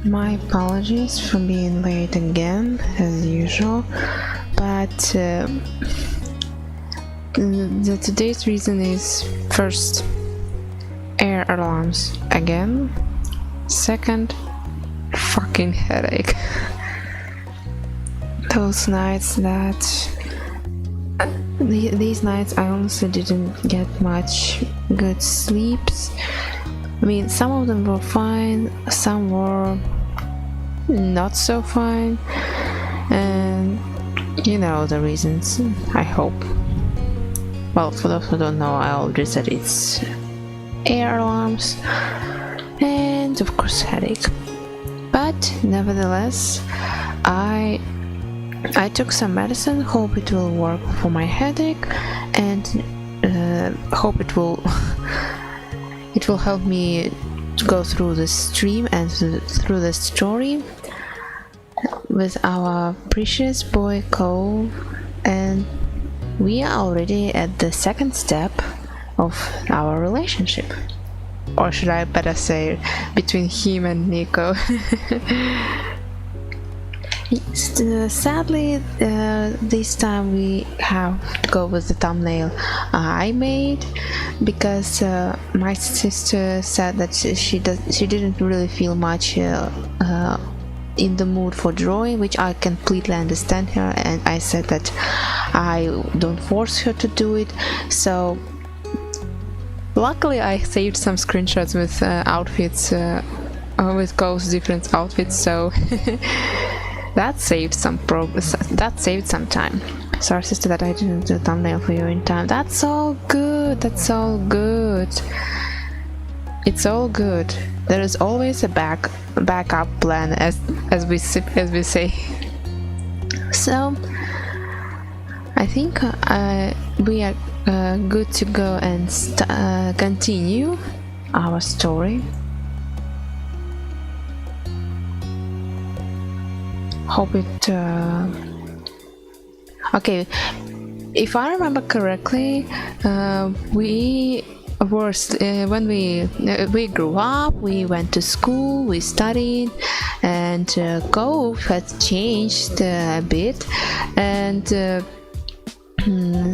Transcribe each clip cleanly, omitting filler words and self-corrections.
My apologies for being late again, as usual, but today's reason is first, air alarms again, second, fucking headache. Those nights these nights I honestly didn't get much good sleeps. I mean, some of them were fine, some were not so fine, and you know the reasons, I hope. Well, for those who don't know, I already said it's air alarms and of course headache. But nevertheless, I took some medicine, hope it will work for my headache, and hope it will help me to go through the stream and through the story with our precious boy Cove. And we are already at the second step of our relationship, or should I better say between him and Nico. Sadly, this time we have to go with the thumbnail I made, because my sister said that she didn't really feel much in the mood for drawing, which I completely understand her, and I said that I don't force her to do it. So luckily I saved some screenshots with outfits, with Cove's different outfits, so that saved some time. Sorry sister that I didn't do the thumbnail for you in time. That's all good, it's all good. There is always a backup plan, as we say. So I think we are good to go and continue our story. Hope it okay, if I remember correctly, we were when we grew up, we went to school, we studied, and Cove has changed a bit, and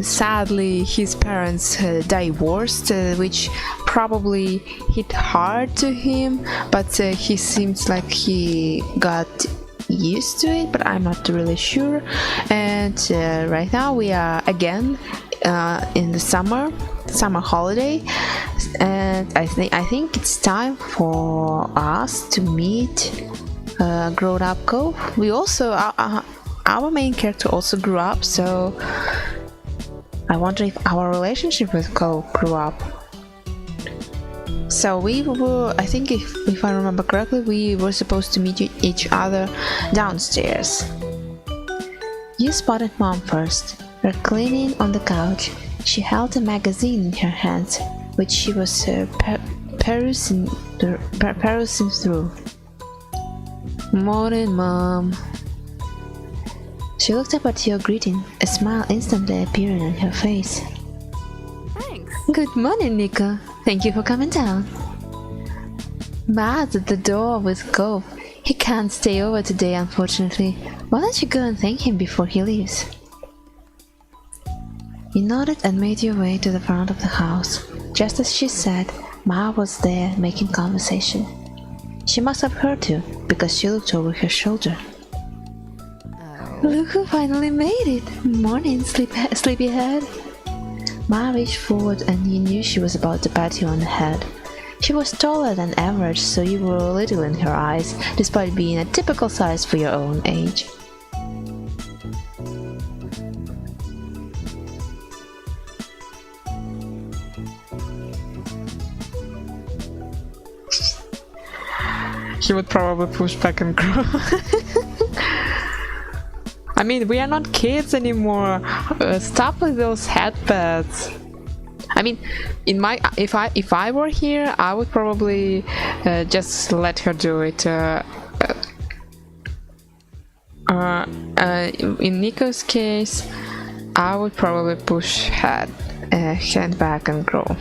sadly his parents divorced, which probably hit hard to him, but he seems like he got used to it, but I'm not really sure. And right now we are again in the summer holiday, and I think it's time for us to meet grown up Cove. We also our main character also grew up, so I wonder if our relationship with Cove grew up. So we were, I think if I remember correctly, we were supposed to meet each other downstairs. You spotted Mom first, reclining on the couch. She held a magazine in her hands, which she was perusing through. Morning, Mom. She looked up at your greeting, a smile instantly appearing on her face. Thanks. Good morning, Nico. Thank you for coming down. Matt's at the door with Cove. He can't stay over today, unfortunately. Why don't you go and thank him before he leaves? You nodded and made your way to the front of the house. Just as she said, Ma was there making conversation. She must have heard you, because she looked over her shoulder. Oh. Look who finally made it! Morning, sleepyhead. Ma reached forward and you knew she was about to pat you on the head. She was taller than average, so you were little in her eyes, despite being a typical size for your own age. He would probably push back and grow. I mean, we are not kids anymore. Stop with those headpads. I mean, if I were here, I would probably just let her do it. In Nico's case, I would probably push her hand back and grow.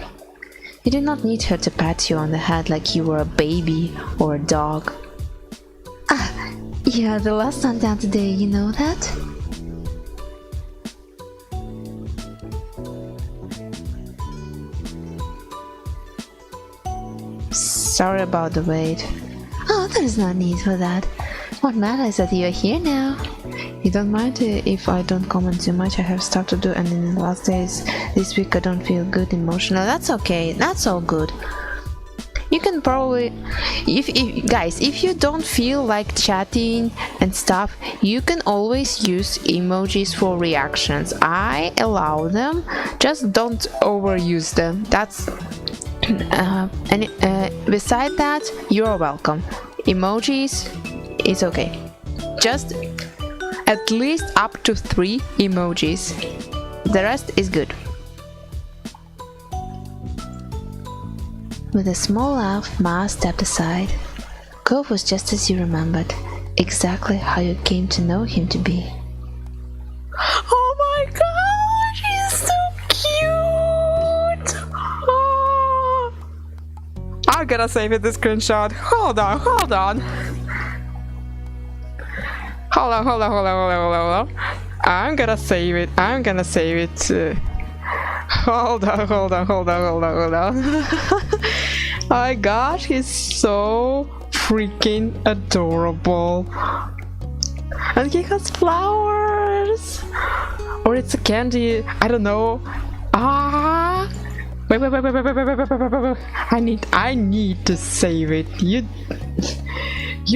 You did not need her to pat you on the head like you were a baby or a dog. Yeah, the last one down today, you know that? Sorry about the wait. Oh, there is no need for that. What matters is that you are here now. You don't mind if I don't comment too much. I have stuff to do, and in the last days this week I don't feel good emotional. That's okay. That's all good. You can probably, if guys, if you don't feel like chatting and stuff, you can always use emojis for reactions. I allow them, just don't overuse them. That's beside that, you're welcome. Emojis, it's okay. Just at least up to 3 emojis. The rest is good. With a small laugh, Ma stepped aside. Cove was just as you remembered, exactly how you came to know him to be. Oh my gosh, he's so cute! Oh. I'm gonna save it the screenshot. Hold on. Hold on. I'm gonna save it. Hold on. Oh my gosh, he's so freaking adorable. And he has flowers. Or it's a candy, I don't know. Wait. I need to save it. You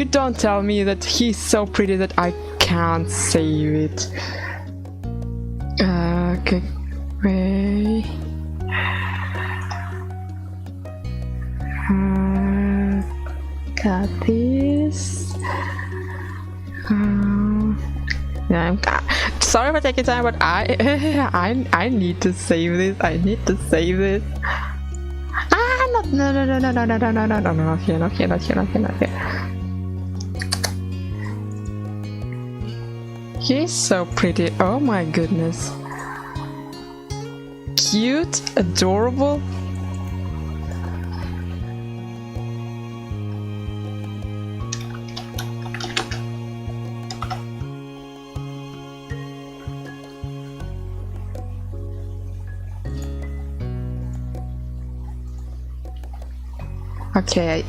don't tell me that he's so pretty that I can't save it. Okay. Wait. Got this. Yeah, I'm sorry for taking time, but I need to save this. No, not here. He's so pretty. Oh my goodness. Cute, adorable. Okay.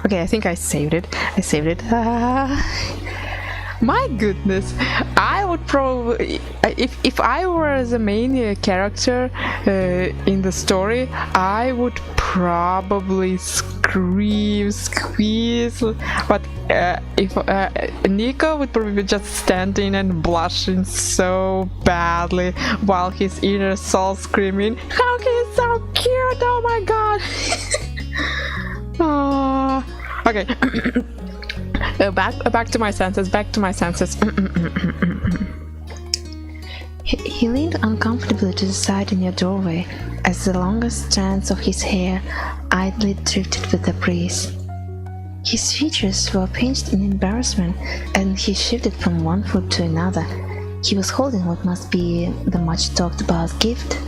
Okay, I think I saved it. My goodness, I would probably, if I were the main character in the story, I would probably scream, squeeze, but if Nico would probably be just standing and blushing so badly while his inner soul screaming, "How he's so cute! Oh my god!" Okay. Back to my senses. He leaned uncomfortably to the side in your doorway as the longest strands of his hair idly drifted with the breeze. His features were pinched in embarrassment, and he shifted from one foot to another. He was holding what must be the much talked about gift.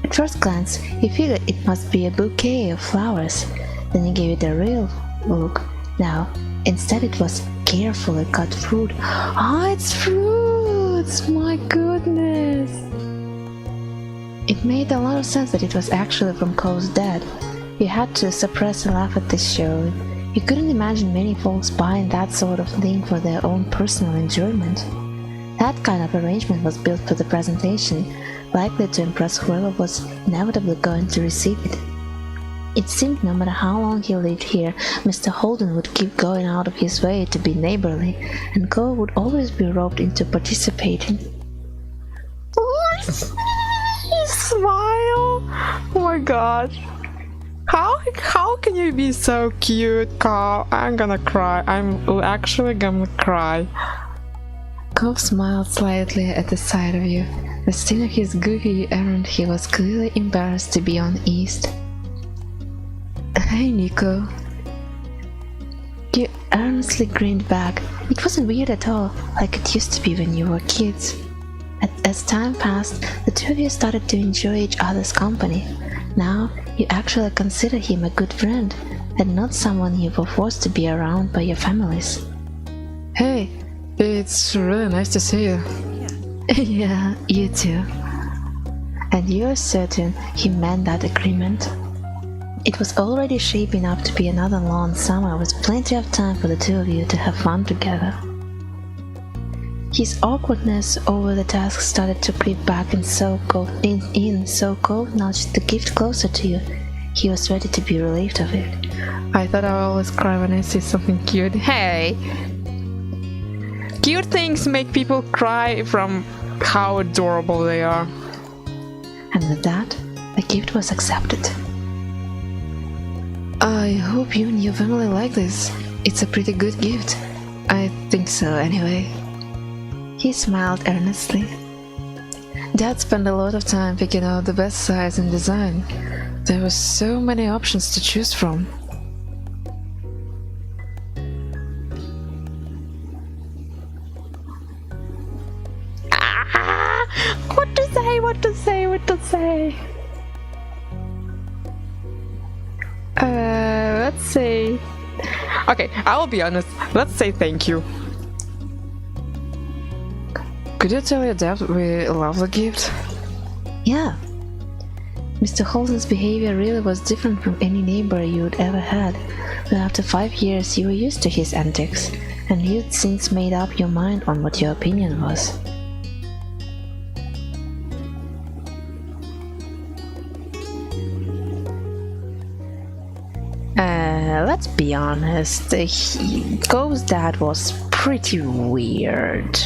At first glance, you figured it must be a bouquet of flowers. Then you gave it a real look. Now, instead it was carefully cut fruit. It's fruits! My goodness! It made a lot of sense that it was actually from Cove's dad. You had to suppress a laugh at this show. You couldn't imagine many folks buying that sort of thing for their own personal enjoyment. That kind of arrangement was built for the presentation, likely to impress whoever was inevitably going to receive it. It seemed no matter how long he lived here, Mr. Holden would keep going out of his way to be neighborly, and Cole would always be roped into participating. His smile! Oh my god. How can you be so cute, Cole? I'm gonna cry. I'm actually gonna cry. Cole smiled slightly at the sight of you. The sting of his goofy errand, he was clearly embarrassed to be uneased. Hey, Nico. You earnestly grinned back. It wasn't weird at all, like it used to be when you were kids. As time passed, the two of you started to enjoy each other's company. Now, you actually consider him a good friend, and not someone you were forced to be around by your families. Hey, it's really nice to see you. Yeah, you too. And you're certain he meant that agreement? It was already shaping up to be another long summer with plenty of time for the two of you to have fun together. His awkwardness over the task started to creep back in so Cove nudged the gift closer to you. He was ready to be relieved of it. I thought I always cry when I see something cute. Hey! Cute things make people cry from how adorable they are. And with that, the gift was accepted. I hope you and your family like this. It's a pretty good gift. I think so, anyway. He smiled earnestly. Dad spent a lot of time picking out the best size and design. There were so many options to choose from. What to say? Let's say... Okay, I will be honest. Let's say thank you. Could you tell your dad we love the gift? Yeah. Mr. Holden's behavior really was different from any neighbor you'd ever had, but after 5 years you were used to his antics, and you'd since made up your mind on what your opinion was. Let's be honest, Cove's dad was pretty weird.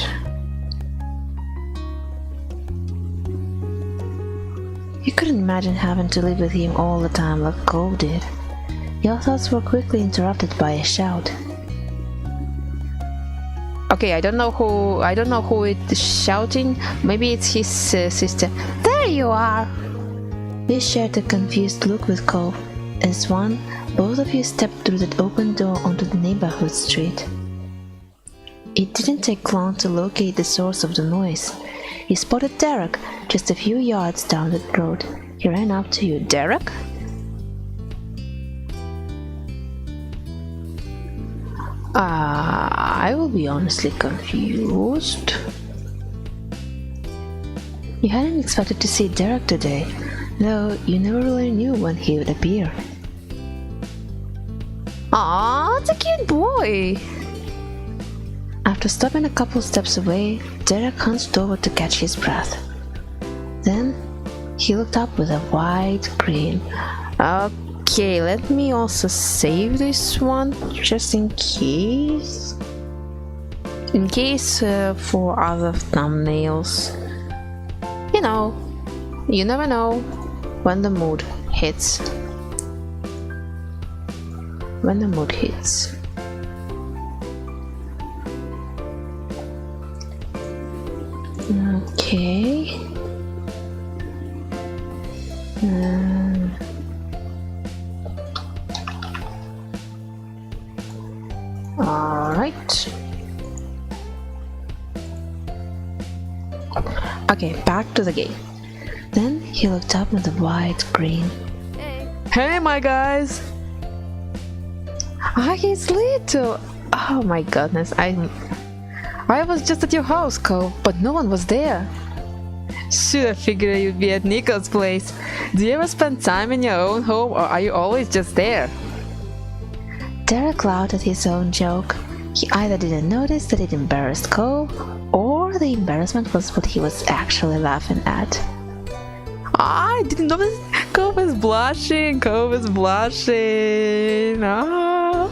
You couldn't imagine having to live with him all the time like Cove did. Your thoughts were quickly interrupted by a shout. Okay, I don't know who is shouting. Maybe it's his sister. There you are! You shared a confused look with Cove, as both of you stepped through that open door onto the neighborhood street. It didn't take long to locate the source of the noise. You spotted Derek just a few yards down the road. He ran up to you. Derek? I will be honestly confused. You hadn't expected to see Derek today, though you never really knew when he would appear. Aww, it's a cute boy! After stopping a couple steps away, Derek hunched over to catch his breath. Then, he looked up with a wide grin. Okay, let me also save this one, just in case. In case for other thumbnails. You never know when the mood hits. Okay. Alright. Okay, back to the game. Then he looked up with a wide grin. Hey, my guys! Ah, he's little! Oh my goodness, I was just at your house, Cove, but no one was there. Should have figured you'd be at Nico's place. Do you ever spend time in your own home, or are you always just there? Derek laughed at his own joke. He either didn't notice that it embarrassed Cove, or the embarrassment was what he was actually laughing at. I didn't notice. Cove is blushing. Ah.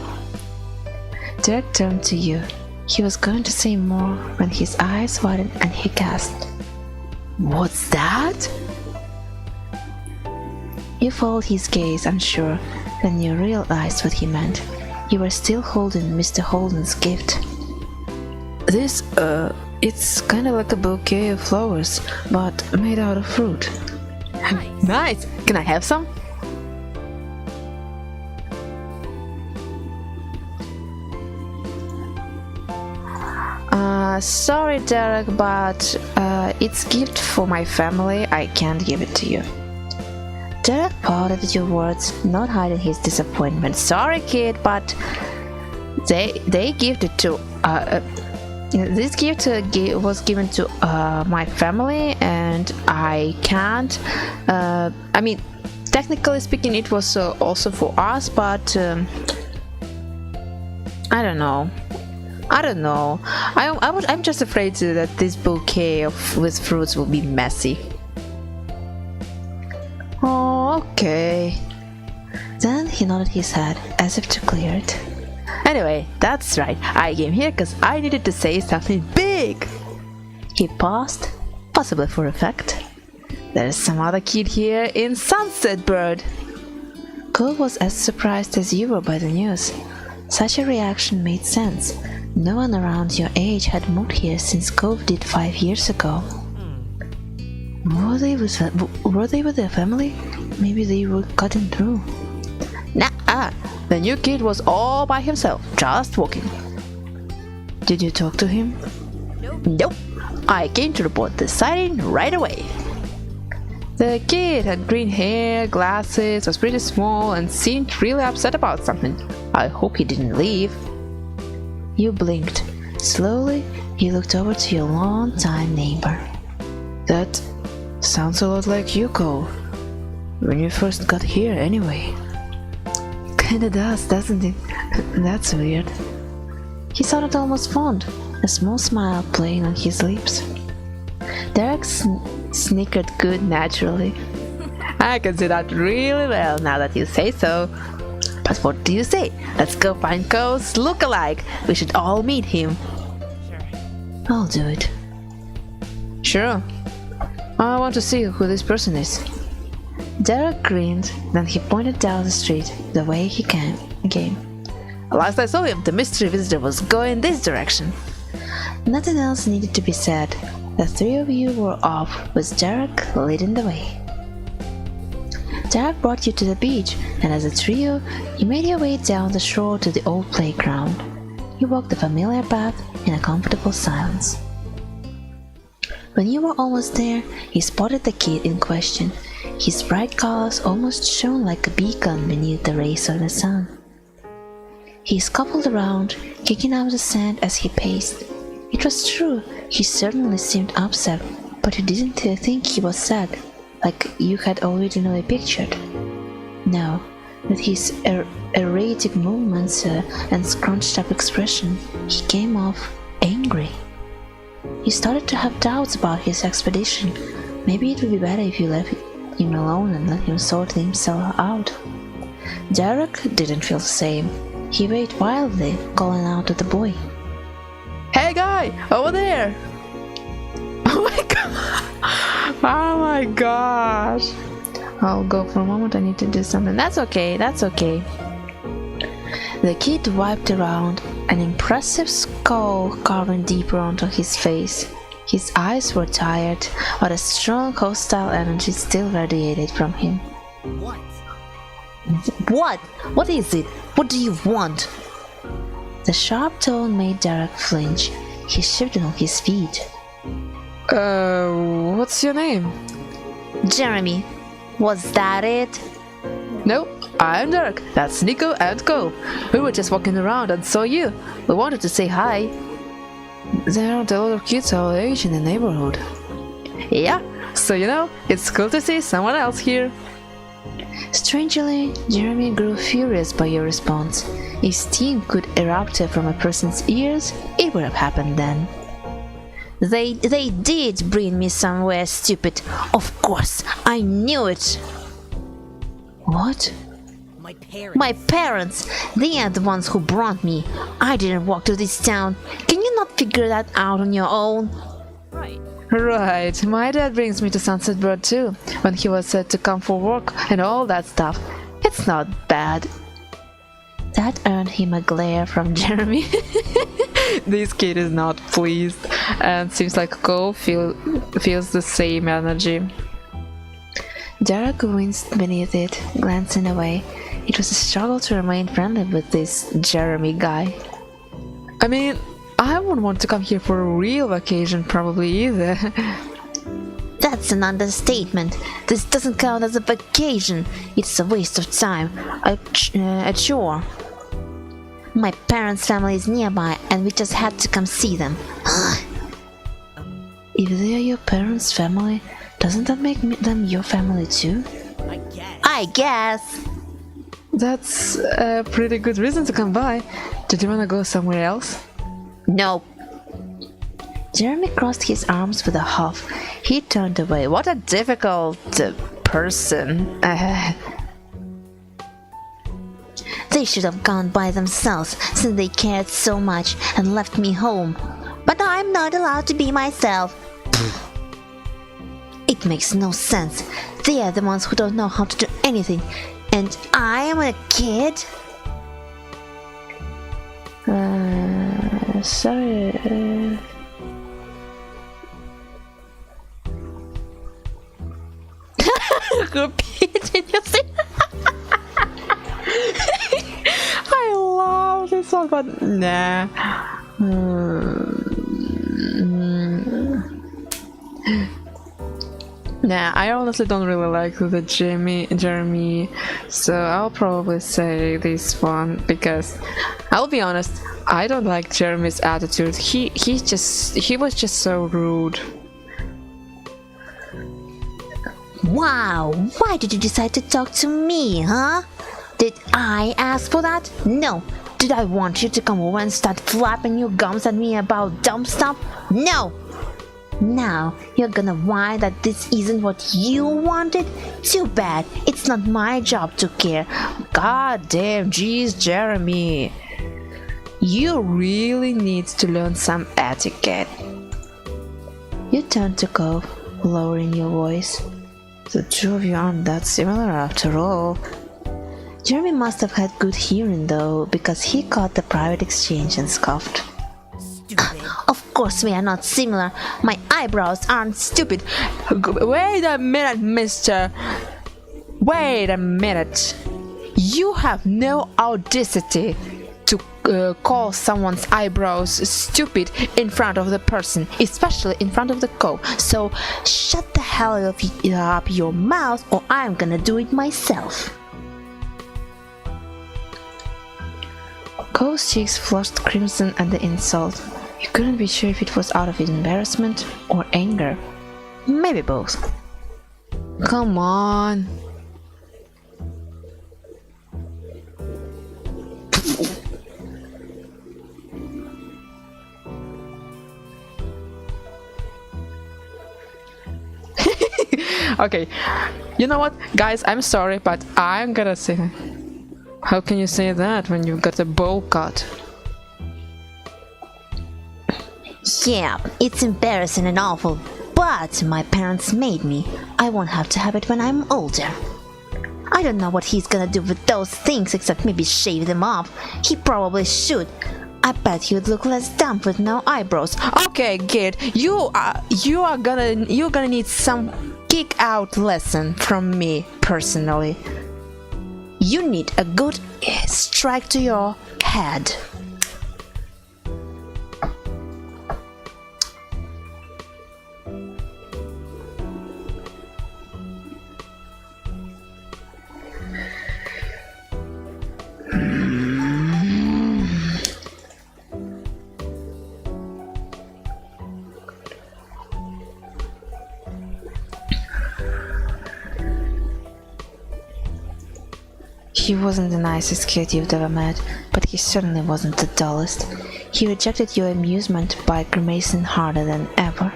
Derek turned to you. He was going to say more when his eyes widened and he gasped. What's that? You followed his gaze, unsure, then you realized what he meant. You were still holding Mr. Holden's gift. This, it's kinda like a bouquet of flowers, but made out of fruit. Nice! Can I have some? Sorry, Derek, but it's gift for my family. I can't give it to you. Derek pouted at your words, not hiding his disappointment. Sorry, kid, but they gifted to this gift was given to my family, and I can't. I mean, technically speaking, it was also for us, but I don't know. I'm just afraid that this bouquet with fruits will be messy. Oh, okay. Then he nodded his head as if to clear it. Anyway, that's right. I came here because I needed to say something big. He paused, possibly for effect. There's some other kid here in Sunset Bird. Cove was as surprised as you were by the news. Such a reaction made sense. No one around your age had moved here since Cove did 5 years ago. Were they with their family? Maybe they were cutting through. Nah, the new kid was all by himself, just walking. Did you talk to him? Nope. I came to report the sighting right away. The kid had green hair, glasses, was pretty small, and seemed really upset about something. I hope he didn't leave. You blinked. Slowly, you looked over to your long-time neighbor. That sounds a lot like you, Cole. When you first got here, anyway. Kinda does, doesn't it? That's weird. He sounded almost fond, a small smile playing on his lips. Derek snickered good naturally. I can see that really well now that you say so. But what do you say? Let's go find Cove's look-alike. We should all meet him. Sure. I'll do it. Sure. I want to see who this person is. Derek grinned, then he pointed down the street, the way he came. Last I saw him, the mystery visitor was going this direction. Nothing else needed to be said. The three of you were off, with Derek leading the way. Derek brought you to the beach, and as a trio, you made your way down the shore to the old playground. You walked the familiar path in a comfortable silence. When you were almost there, you spotted the kid in question. His bright colors almost shone like a beacon beneath the rays of the sun. He scuffled around, kicking out the sand as he paced. It was true, he certainly seemed upset, but you didn't think he was sad, like you had originally pictured. No, with his erratic movements and scrunched-up expression, he came off angry. You started to have doubts about his expedition. Maybe it would be better if you left him alone and let him sort himself out. Derek didn't feel the same. He waited wildly, calling out to the boy. Hey guy, over there! Oh my god! Oh my gosh! I'll go for a moment, I need to do something. That's okay. The kid wiped around, an impressive skull carving deeper onto his face. His eyes were tired, but a strong hostile energy still radiated from him. What? What? What is it? What do you want? The sharp tone made Derek flinch. He shifted on his feet. What's your name? Jeremy. Was that it? Nope, I'm Derek. That's Nico and Cove. We were just walking around and saw you. We wanted to say hi. There aren't a lot of kids our age in the neighborhood. Yeah. So it's cool to see someone else here. Strangely, Jeremy grew furious by your response. If steam could erupt from a person's ears, it would have happened then. They did bring me somewhere, stupid. Of course, I knew it. What? My parents. They are the ones who brought me. I didn't walk to this town. Can you not figure that out on your own? Right, my dad brings me to Sunset Bird too, when he was said to come for work and all that stuff. It's not bad. That earned him a glare from Jeremy. This kid is not pleased, and seems like Cole feels the same energy. Derek winced beneath it, glancing away. It was a struggle to remain friendly with this Jeremy guy. I mean, I wouldn't want to come here for a real vacation probably either. That's an understatement. This doesn't count as a vacation. It's a waste of time. A chore. My parents' family is nearby and we just had to come see them. If they are your parents' family, doesn't that make them your family too? I guess. That's a pretty good reason to come by. Did you wanna go somewhere else? Nope. Jeremy crossed his arms with a huff. He turned away. What a difficult person. They should have gone by themselves since they cared so much and left me home. But I'm not allowed to be myself. It makes no sense. They are the ones who don't know how to do anything. And I am a kid? Sorry. Repeat you see? I love this one, but nah. Nah, I honestly don't really like the Jeremy, so I'll probably say this one because I'll be honest, I don't like Jeremy's attitude. He was just so rude. Wow, why did you decide to talk to me, huh? Did I ask for that? No. Did I want you to come over and start flapping your gums at me about dumb stuff? No. Now you're gonna whine that this isn't what you wanted? Too bad, it's not my job to care. God damn, jeez, Jeremy. You really need to learn some etiquette. You turned to Cove, lowering your voice. The two of you aren't that similar after all. Jeremy must have had good hearing though, because he caught the private exchange and scoffed. Of course we are not similar. My eyebrows aren't stupid. Wait a minute, mister. Wait a minute. You have no audacity to call someone's eyebrows stupid in front of the person, especially in front of the Cove. So shut the hell up your mouth or I'm gonna do it myself. Cove's cheeks flushed crimson at the insult. You couldn't be sure if it was out of embarrassment or anger. Maybe both. Come on. Okay, you know what, guys, I'm sorry, but I'm gonna say, how can you say that when you've got a bowl cut? Yeah, it's embarrassing and awful, but my parents made me. I won't have to have it when I'm older. I don't know what he's gonna do with those things except maybe shave them off. He probably should. I bet you'd look less dumb with no eyebrows. Okay, kid, you're gonna need some kick out lesson from me personally. You need a good strike to your head. He wasn't the nicest kid you've ever met, but he certainly wasn't the dullest. He rejected your amusement by grimacing harder than ever.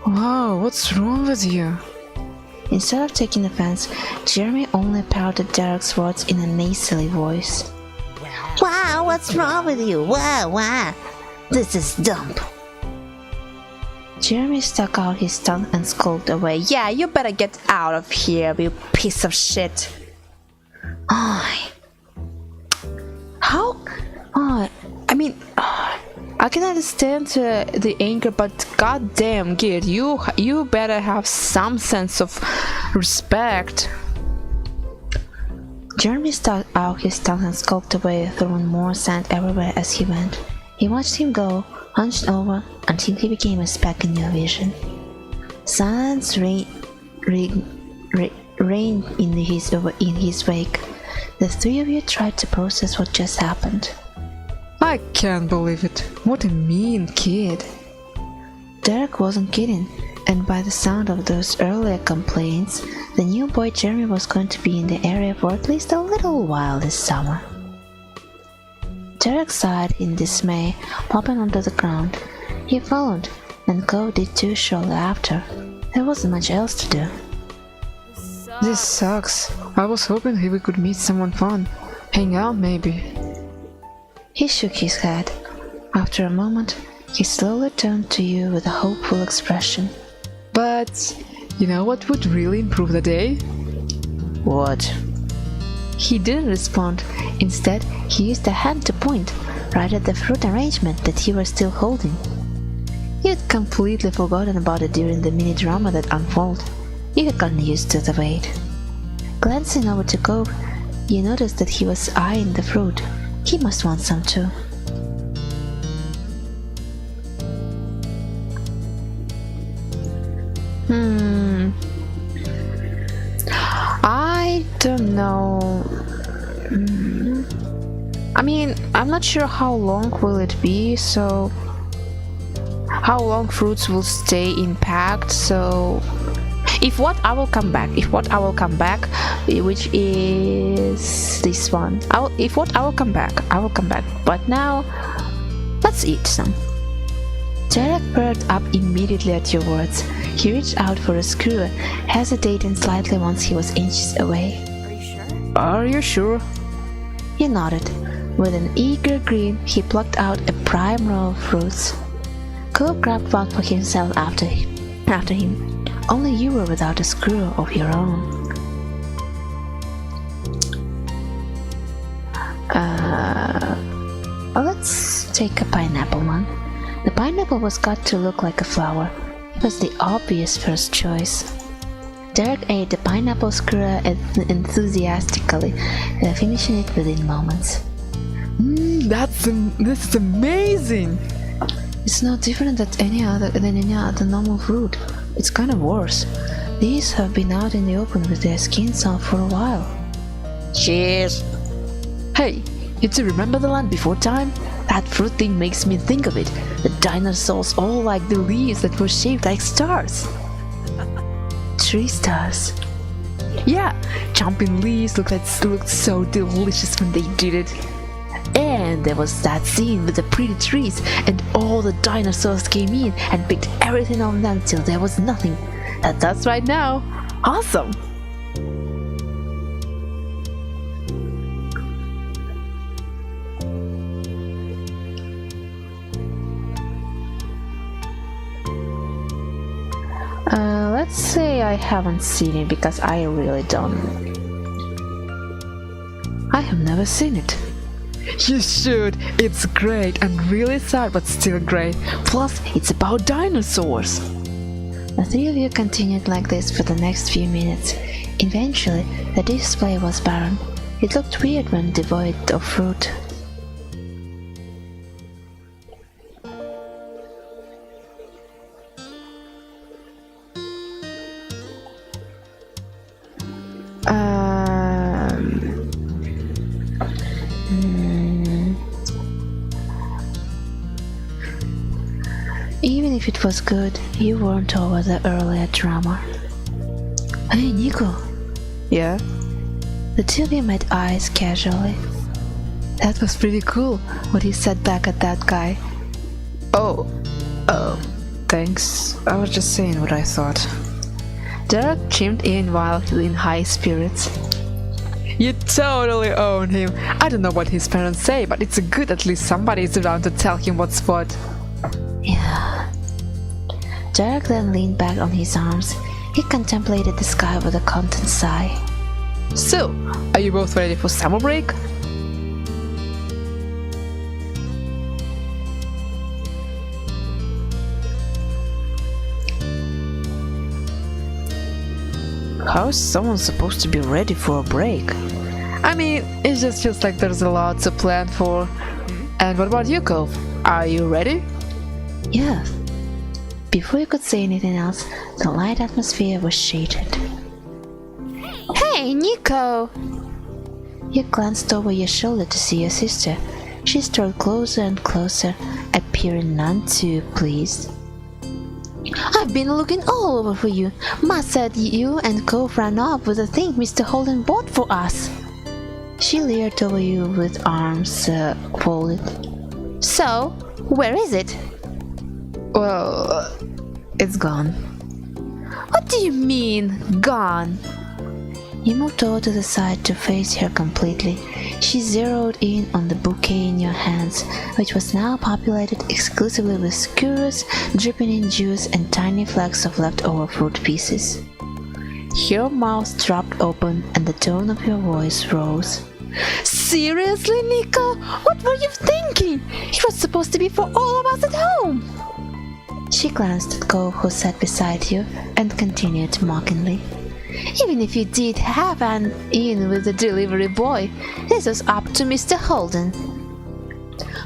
Wow, what's wrong with you? Instead of taking offense, Jeremy only parroted Derek's words in a nasally voice. Wow, what's wrong with you? Wow. This is dumb. Jeremy stuck out his tongue and skulked away. Yeah, you better get out of here, you piece of shit. How? I mean, I can understand the anger, but goddamn, kid, you better have some sense of respect. Jeremy stuck out his tongue and skulked away, throwing more sand everywhere as he went. He watched him go, hunched over, until he became a speck in your vision. Silence reigned in his wake. The three of you tried to process what just happened. I can't believe it. What a mean kid. Derek wasn't kidding, and by the sound of those earlier complaints, the new boy Jeremy was going to be in the area for at least a little while this summer. Derek sighed in dismay, popping onto the ground. He followed, and Cove did too shortly after. There wasn't much else to do. This sucks. I was hoping we could meet someone fun. Hang out maybe. He shook his head. After a moment, he slowly turned to you with a hopeful expression. But you know what would really improve the day? What? He didn't respond. Instead, he used a hand to point right at the fruit arrangement that you were still holding. You'd completely forgotten about it during the mini drama that unfolded. You had gotten used to the wait. Glancing over to Cove, you noticed that he was eyeing the fruit. He must want some too. I don't know. I mean, I'm not sure how long will it be, so how long fruits will stay intact, so if what I will come back, which is this one. If what I will come back, but now let's eat some. Derek perked up immediately at your words. He reached out for a skewer, hesitating slightly once he was inches away. Are you sure? Are you sure? You nodded. With an eager grin, he plucked out a prime row of fruits. Cove grabbed one for himself after him. Only you were without a skewer of your own. Let's take a pineapple one. The pineapple was cut to look like a flower. It was the obvious first choice. Derek ate the pineapple skewer enthusiastically, finishing it within moments. This is amazing! It's no different than any other normal fruit. It's kind of worse. These have been out in the open with their skins off for a while. Cheers! Hey, you two remember the land before time? That fruit thing makes me think of it. The dinosaurs all like the leaves that were shaped like stars. 3 stars. Yeah, jumping leaves looked so delicious when they did it. And there was that scene with the pretty trees, and all the dinosaurs came in and picked everything on them till there was nothing. That's right now. Awesome! Let's say I haven't seen it because I really don't. I have never seen it. You should. It's great and really sad, but still great. Plus, it's about dinosaurs. The 3 of you continued like this for the next few minutes. Eventually, the display was barren. It looked weird when devoid of fruit. Even if it was good, you weren't over the earlier drama. Hey, Nico. Yeah? The 2 of you met eyes casually. That was pretty cool, what he said back at that guy. Oh, thanks. I was just saying what I thought. Derek chimed in while in high spirits. You totally own him. I don't know what his parents say, but it's good at least somebody is around to tell him what's what. Yeah. Derek then leaned back on his arms. He contemplated the sky with a content sigh. So, are you both ready for summer break? How is someone supposed to be ready for a break? I mean, it just feels like there's a lot to plan for. And what about you, Cove? Are you ready? Yeah. Before you could say anything else, the light atmosphere was shattered. Hey, Nico! You glanced over your shoulder to see your sister. She strode closer and closer, appearing none too pleased. I've been looking all over for you. Ma said you and Cove ran off with the thing Mr. Holden bought for us. She leered over you with arms folded. So, where is it? Well, it's gone. What do you mean, gone? You moved over to the side to face her completely. She zeroed in on the bouquet in your hands, which was now populated exclusively with skewers dripping in juice and tiny flecks of leftover fruit pieces. Your mouth dropped open and the tone of your voice rose. Seriously, Nico? What were you thinking? It was supposed to be for all of us at home. She glanced at Cove, who sat beside you, and continued mockingly. Even if you did have an in with the delivery boy, this was up to Mr. Holden.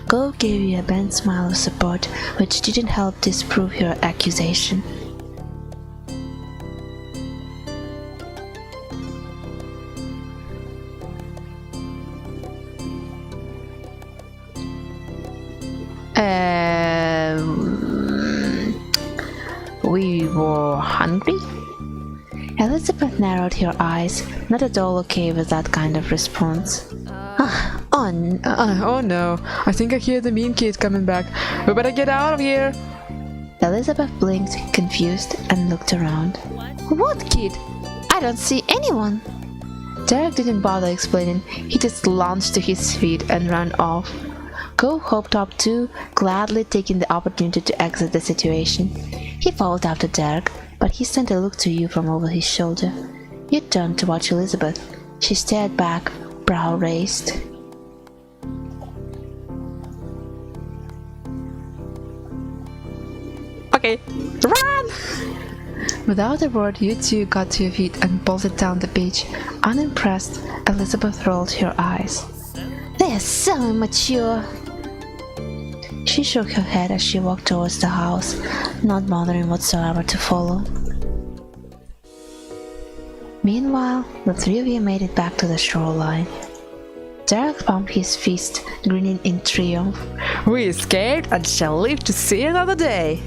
Cove gave you a bent smile of support, which didn't help disprove your accusation. We were hungry? Elizabeth narrowed her eyes, not at all okay with that kind of response. Oh no, I think I hear the mean kid coming back. We better get out of here. Elizabeth blinked, confused, and looked around. What kid? I don't see anyone. Derek didn't bother explaining. He just launched to his feet and ran off. Cove hopped up too, gladly taking the opportunity to exit the situation. He followed after Derek, but he sent a look to you from over his shoulder. You turned to watch Elizabeth. She stared back, brow raised. Okay, run! Without a word, you two got to your feet and bolted down the beach. Unimpressed, Elizabeth rolled her eyes. They're so immature. She shook her head as she walked towards the house, not bothering whatsoever to follow. Meanwhile, the three of you made it back to the shoreline. Derek pumped his fist, grinning in triumph. We escaped and shall live to see another day.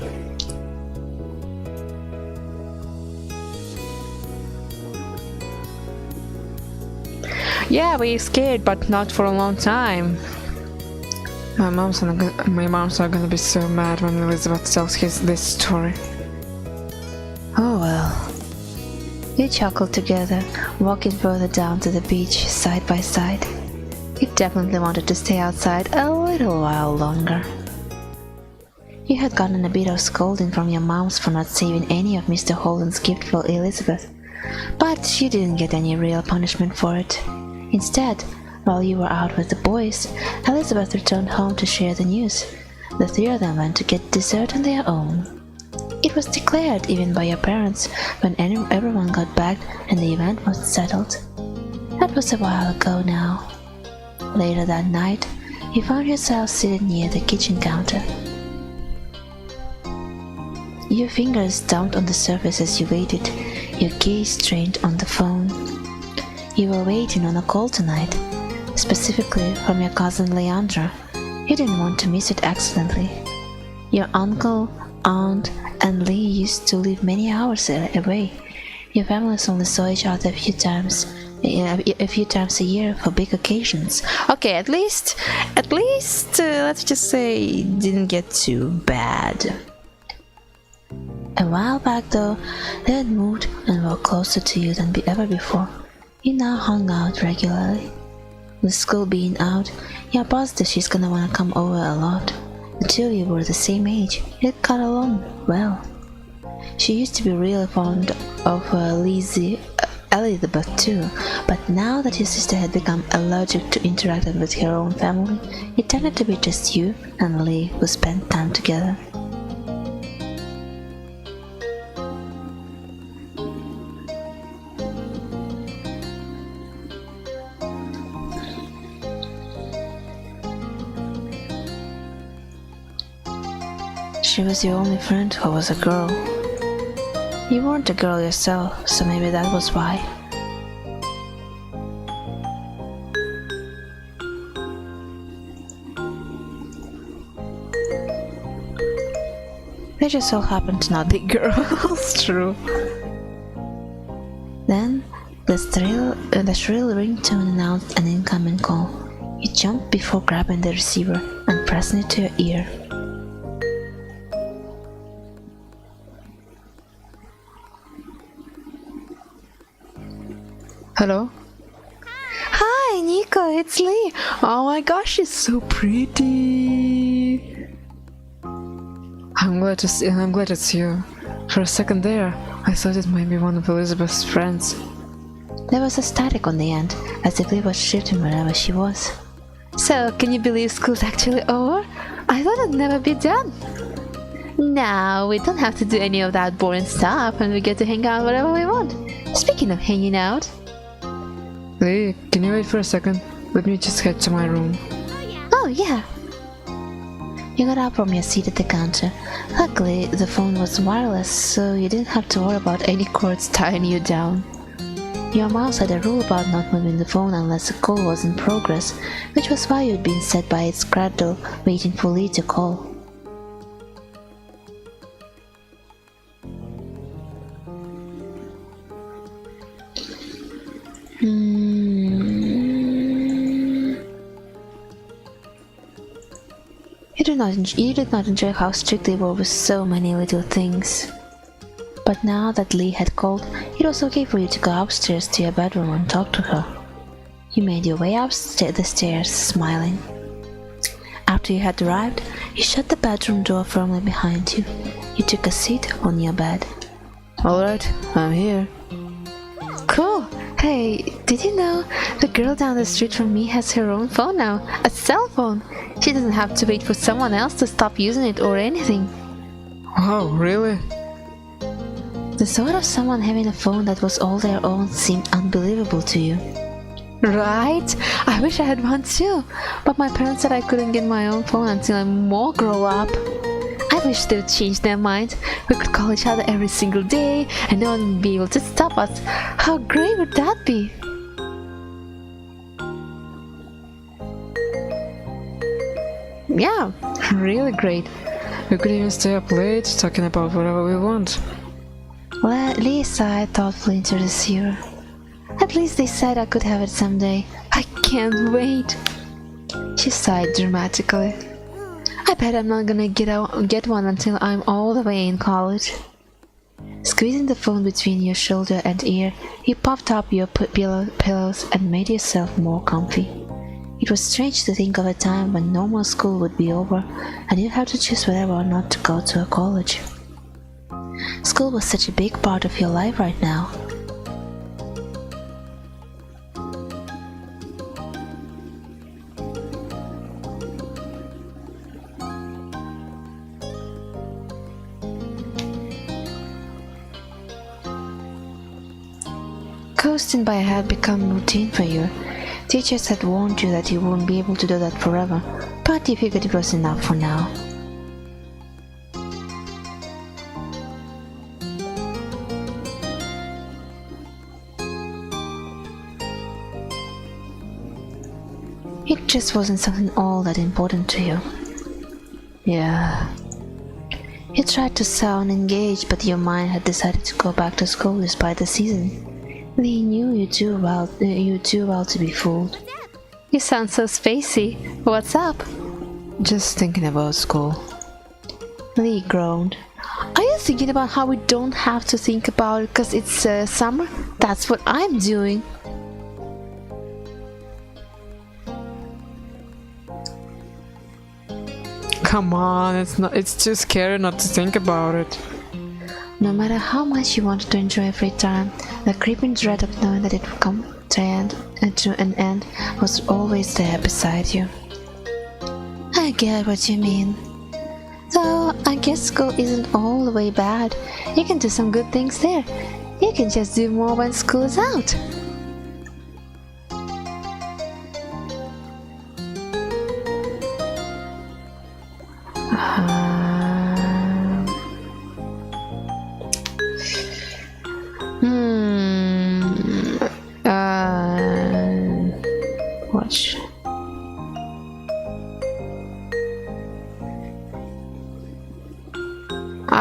Yeah, we escaped, but not for a long time. My mom's not gonna be so mad when Elizabeth tells this story. Oh well. You chuckled together, walking further down to the beach side by side. You definitely wanted to stay outside a little while longer. You had gotten a bit of scolding from your moms for not saving any of Mr. Holden's gift for Elizabeth, but you didn't get any real punishment for it. Instead, while you were out with the boys, Elizabeth returned home to share the news. The three of them went to get dessert on their own. It was declared even by your parents when everyone got back and the event was settled. That was a while ago now. Later that night, you found yourself sitting near the kitchen counter. Your fingers dumped on the surface as you waited, your gaze strained on the phone. You were waiting on a call tonight, specifically from your cousin Leandra. You didn't want to miss it accidentally. Your uncle, aunt, and Lee used to live many hours away. Your families only saw each other a few times a year for big occasions. Okay, at least, let's just say it didn't get too bad. A while back though, they had moved and were closer to you than ever before. You now hung out regularly. With school being out, you're positive she's gonna wanna come over a lot. The two of you were the same age, you'd got along well. She used to be really fond of Elizabeth too, but now that your sister had become allergic to interacting with her own family, it tended to be just you and Lee who spent time together. She was your only friend who was a girl. You weren't a girl yourself, so maybe that was why. They just all happened to not be girls, true. Then, the shrill ringtone announced an incoming call. You jumped before grabbing the receiver and pressing it to your ear. Hello? Hi, Nico, it's Lee. Oh my gosh, she's so pretty. I'm glad it's you. For a second there, I thought it might be one of Elizabeth's friends. There was a static on the end, as if Lee was shifting wherever she was. So, can you believe school's actually over? I thought it'd never be done. Now, we don't have to do any of that boring stuff and we get to hang out wherever we want. Speaking of hanging out... Lee, can you wait for a second? Let me just head to my room. Oh, yeah. You got up from your seat at the counter. Luckily, the phone was wireless, so you didn't have to worry about any cords tying you down. Your mouse had a rule about not moving the phone unless a call was in progress, which was why you'd been set by its cradle, waiting for Lee to call. You did not enjoy how strict they were with so many little things. But now that Lee had called, it was okay for you to go upstairs to your bedroom and talk to her. You made your way up the stairs, smiling. After you had arrived, you shut the bedroom door firmly behind you. You took a seat on your bed. Alright, I'm here. Cool. Hey, did you know the girl down the street from me has her own phone now? A cell phone. She doesn't have to wait for someone else to stop using it or anything. Wow, really? The thought of someone having a phone that was all their own seemed unbelievable to you. Right? I wish I had one too. But my parents said I couldn't get my own phone until I'm more grown up. I wish they would change their mind. We could call each other every single day and no one would be able to stop us. How great would that be? Yeah, really great. We could even stay up late talking about whatever we want. Lee sighed thoughtfully into the receiver. At least they said I could have it someday. I can't wait. She sighed dramatically. I bet I'm not gonna get one until I'm all the way in college. Squeezing the phone between your shoulder and ear, you popped up your pillows and made yourself more comfy. It was strange to think of a time when normal school would be over and you'd have to choose whether or not to go to a college. School was such a big part of your life right now. Coasting by had become routine for you. Teachers had warned you that you wouldn't be able to do that forever, but you figured it was enough for now. It just wasn't something all that important to you. Yeah. You tried to sound engaged, but your mind had decided to go back to school despite the season. Lee knew you too well to be fooled. You sound so spacey. What's up? Just thinking about school. Lee groaned. Are you thinking about how we don't have to think about it because it's summer? That's what I'm doing. Come on, it's too scary not to think about it. No matter how much you wanted to enjoy free time, the creeping dread of knowing that it would come to an end was always there beside you. I get what you mean. Though, I guess school isn't all the way bad. You can do some good things there. You can just do more when school is out.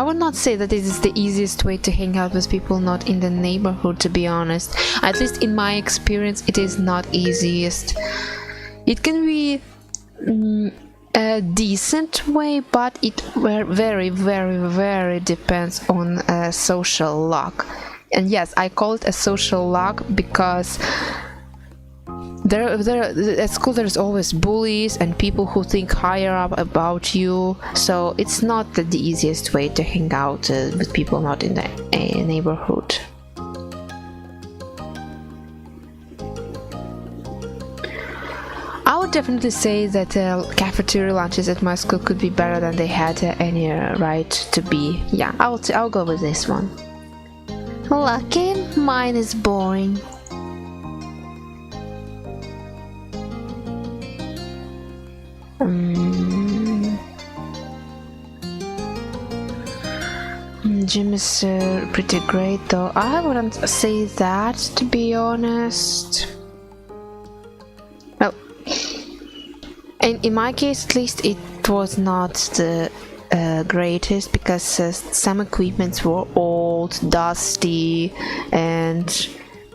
would not say that it is the easiest way to hang out with people not in the neighborhood, to be honest. At least in my experience, it is not easiest. It can be a decent way, but it very, very, very depends on social luck. And yes, I call it a social luck because at school there's always bullies and people who think higher up about you, so it's not the easiest way to hang out with people not in the neighborhood. I would definitely say that cafeteria lunches at my school could be better than they had any right to be. Yeah, I'll go with this one. Lucky, mine is boring. Gym is pretty great though. I wouldn't say that, to be honest. Well, in my case at least, it was not the greatest because some equipments were old, dusty, and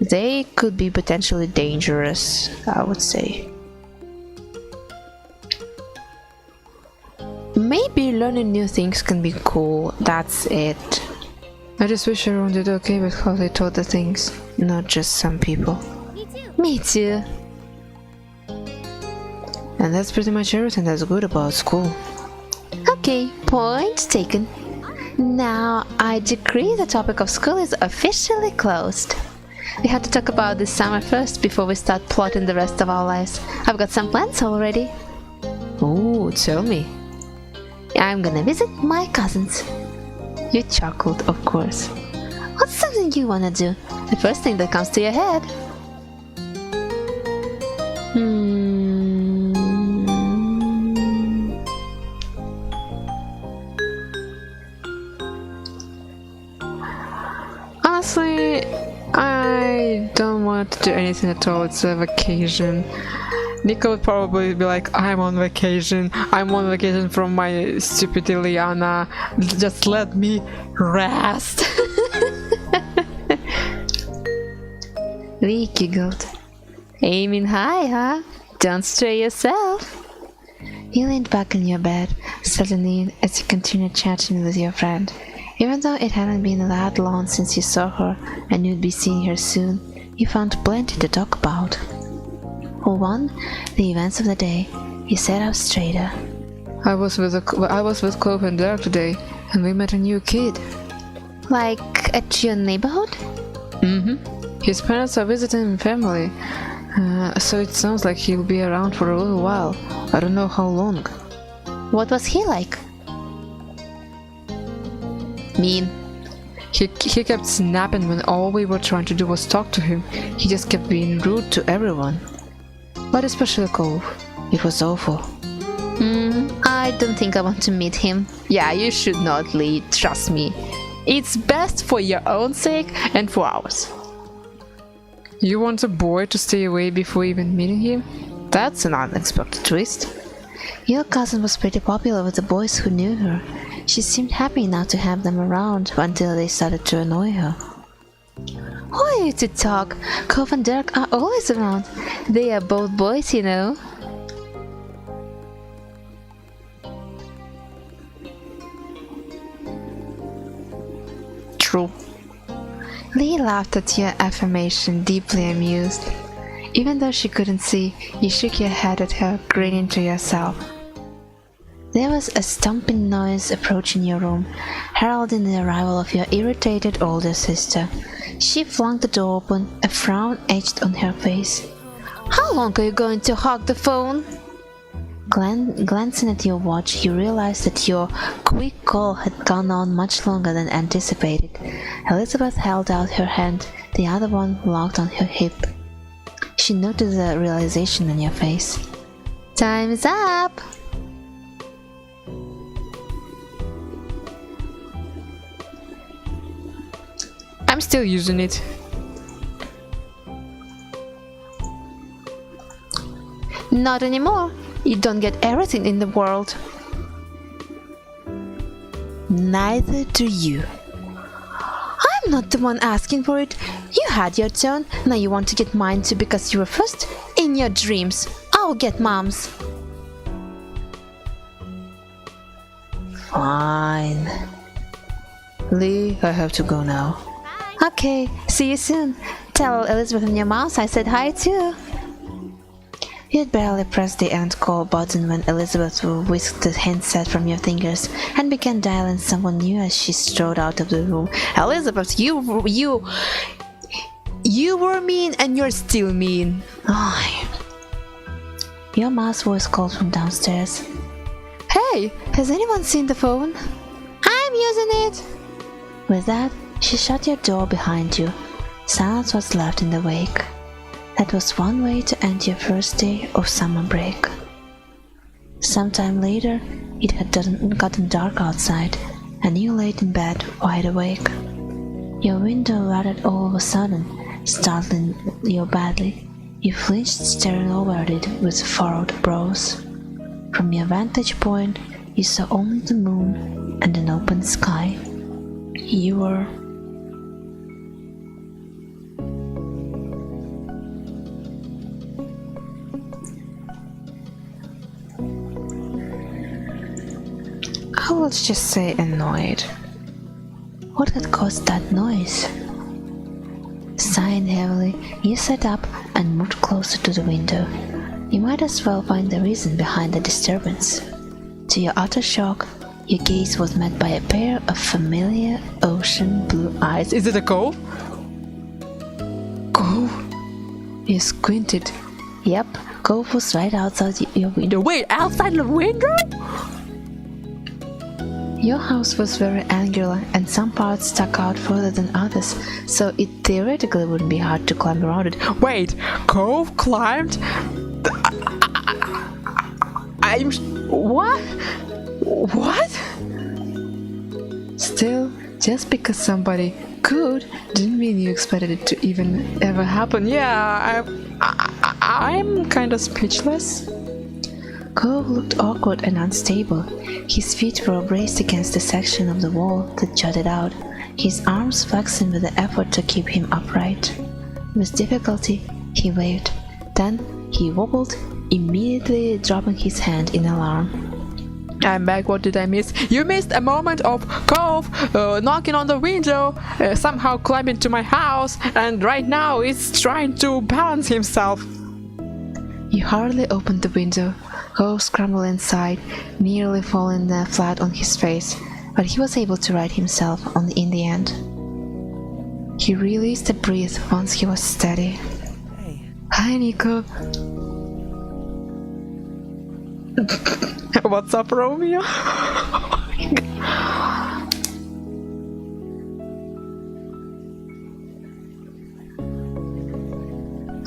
they could be potentially dangerous, I would say. Maybe learning new things can be cool, that's it. I just wish everyone did okay with how they taught the things, not just some people. Me too. And that's pretty much everything that's good about school. Okay, point taken. Now I decree the topic of school is officially closed. We have to talk about this summer first before we start plotting the rest of our lives. I've got some plans already. Ooh, tell me. I'm gonna visit my cousins. You chuckled, of course. What's something you wanna do? The first thing that comes to your head. Honestly, I don't want to do anything at all. It's a vacation. Nico would probably be like, I'm on vacation from my stupid Ileana. Just let me rest. We giggled. Aiming high, huh? Don't stray yourself. You leaned back in your bed, settling in as you continued chatting with your friend. Even though it hadn't been that long since you saw her and you'd be seeing her soon, you found plenty to talk about. For one, the events of the day, you sat up straighter. I was with Cove and Derek today, and we met a new kid. Like at your neighborhood? Mm-hmm. His parents are visiting family, so it sounds like he'll be around for a little while. I don't know how long. What was he like? Mean. He kept snapping when all we were trying to do was talk to him. He just kept being rude to everyone. But especially Cove. It was awful. I don't think I want to meet him. Yeah, you should not, Lee. Trust me. It's best for your own sake and for ours. You want a boy to stay away before even meeting him? That's an unexpected twist. Your cousin was pretty popular with the boys who knew her. She seemed happy now to have them around until they started to annoy her. Who are you to talk? Cove and Derek are always around. They are both boys, you know. True. Lee laughed at your affirmation, deeply amused. Even though she couldn't see, you shook your head at her, grinning to yourself. There was a stomping noise approaching your room, heralding the arrival of your irritated older sister. She flung the door open, a frown etched on her face. How long are you going to hog the phone? Glancing at your watch, you realized that your quick call had gone on much longer than anticipated. Elizabeth held out her hand, the other one locked on her hip. She noted the realization on your face. Time is up! I'm still using it. Not anymore. You don't get everything in the world. Neither do you. I'm not the one asking for it. You had your turn, now you want to get mine too because you were first? In your dreams. I'll get Mom's. Fine. Lee, I have to go now. Okay, see you soon. Tell Elizabeth and your mouse I said hi too. You had barely pressed the end call button when Elizabeth whisked the handset from your fingers and began dialing someone new as she strode out of the room. Elizabeth, you were mean and you're still mean. Oh. Your mouse voice called from downstairs. Hey, has anyone seen the phone? I'm using it. With that, she shut your door behind you. Silence was left in the wake. That was one way to end your first day of summer break. Sometime later, it had gotten dark outside, and you laid in bed, wide awake. Your window rattled all of a sudden, startling you badly. You flinched, staring over at it with furrowed brows. From your vantage point, you saw only the moon and an open sky. You were... I will just say annoyed. What had caused that noise? Sighing heavily, you sat up and moved closer to the window. You might as well find the reason behind the disturbance. To your utter shock, your gaze was met by a pair of familiar ocean blue eyes. Is it a cove? Cove? You squinted. Yep, Cove was right outside your window. Wait, outside the window? Your house was very angular and some parts stuck out further than others, so it theoretically wouldn't be hard to climb around it. Wait, Cove climbed? I'm... What? What? Still, just because somebody could didn't mean you expected it to even ever happen. Yeah, I'm kind of speechless. Cove looked awkward and unstable. His feet were braced against the section of the wall that jutted out, his arms flexing with the effort to keep him upright. With difficulty, he waved. Then he wobbled, immediately dropping his hand in alarm. I'm back, what did I miss? You missed a moment of Cove knocking on the window, somehow climbing to my house, and right now he's trying to balance himself. You hardly opened the window. Cove scrambled inside, nearly falling flat on his face, but he was able to right himself in the end. He released a breath once he was steady. Hey. Hi, Nico. What's up, Romeo?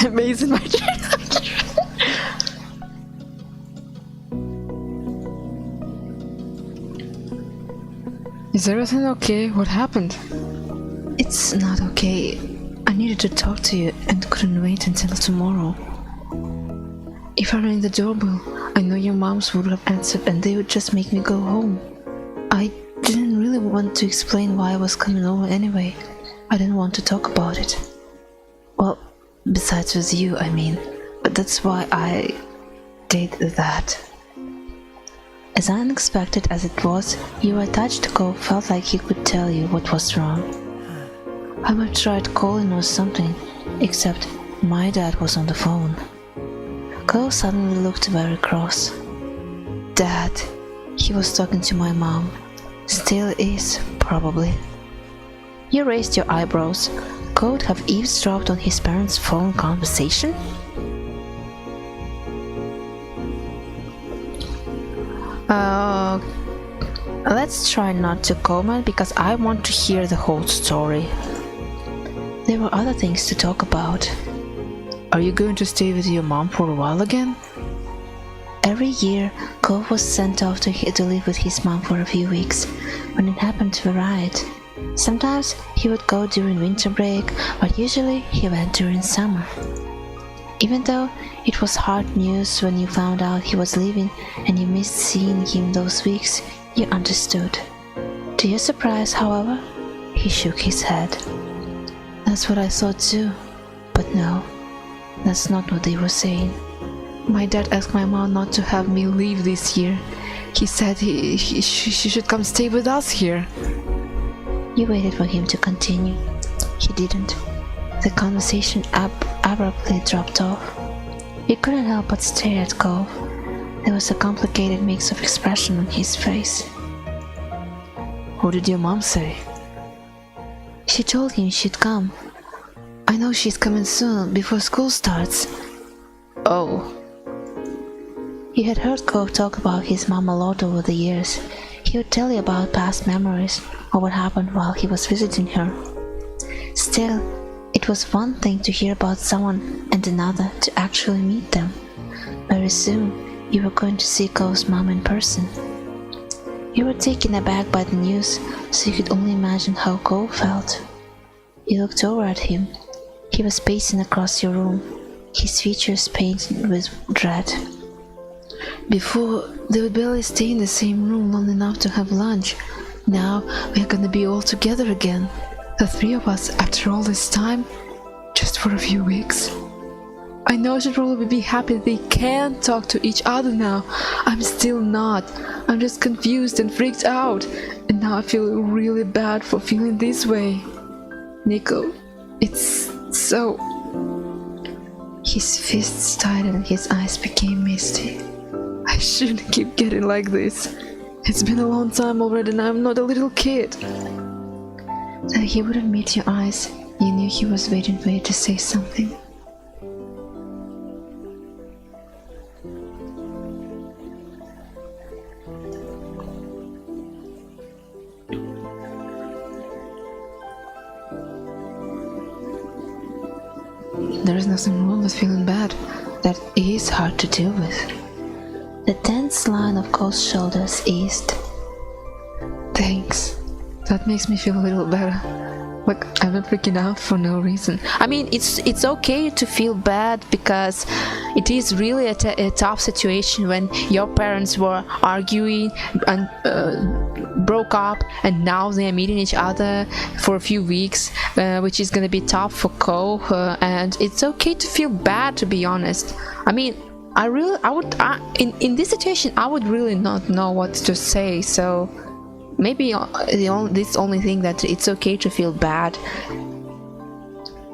Amazing magic. Is everything okay? What happened? It's not okay. I needed to talk to you and couldn't wait until tomorrow. If I rang the doorbell, I know your moms would have answered and they would just make me go home. I didn't really want to explain why I was coming over anyway. I didn't want to talk about it. Well, besides with you, I mean. But that's why I did that. As unexpected as it was, you were touched. Cove felt like he could tell you what was wrong. I would have tried calling or something, except my dad was on the phone. Cove suddenly looked very cross. Dad, he was talking to my mom. Still is, probably. You raised your eyebrows. Could have eavesdropped on his parents' phone conversation? Let's try not to comment because I want to hear the whole story. There were other things to talk about. Are you going to stay with your mom for a while again? Every year, Cove was sent off to live with his mom for a few weeks, when it happened to be right. Sometimes he would go during winter break, but usually he went during summer. Even though it was hard news when you found out he was leaving and you missed seeing him those weeks, you understood. To your surprise, however, he shook his head. That's what I thought too. But no, that's not what they were saying. My dad asked my mom not to have me leave this year. He said she should come stay with us here. You waited for him to continue. He didn't. The conversation abruptly dropped off. You couldn't help but stare at Cove. There was a complicated mix of expression on his face. What did your mom say? She told him she'd come. I know she's coming soon, before school starts. Oh. You had heard Cove talk about his mom a lot over the years. He would tell you about past memories or what happened while he was visiting her. Still, it was one thing to hear about someone and another to actually meet them. Very soon, you were going to see Cove's mom in person. You were taken aback by the news, so you could only imagine how Cove felt. You looked over at him. He was pacing across your room, his features painted with dread. Before, they would barely stay in the same room long enough to have lunch. Now, we're gonna be all together again. The three of us, after all this time, just for a few weeks. I know I should probably be happy they can talk to each other now. I'm still not. I'm just confused and freaked out. And now I feel really bad for feeling this way. Nico, it's so... His fists tightened and his eyes became misty. I shouldn't keep getting like this. It's been a long time already and I'm not a little kid. Though he wouldn't meet your eyes, you knew he was waiting for you to say something. There is nothing wrong with feeling bad. That is hard to deal with. The tense line of Cove's shoulders eased. Thanks. That makes me feel a little better. Like I'm not freaking out for no reason. I mean, it's okay to feel bad because it is really a tough situation when your parents were arguing and broke up, and now they are meeting each other for a few weeks, which is gonna be tough for Cove. And it's okay to feel bad, to be honest. I mean, in this situation, I would really not know what to say. So. Maybe this only thing that it's okay to feel bad.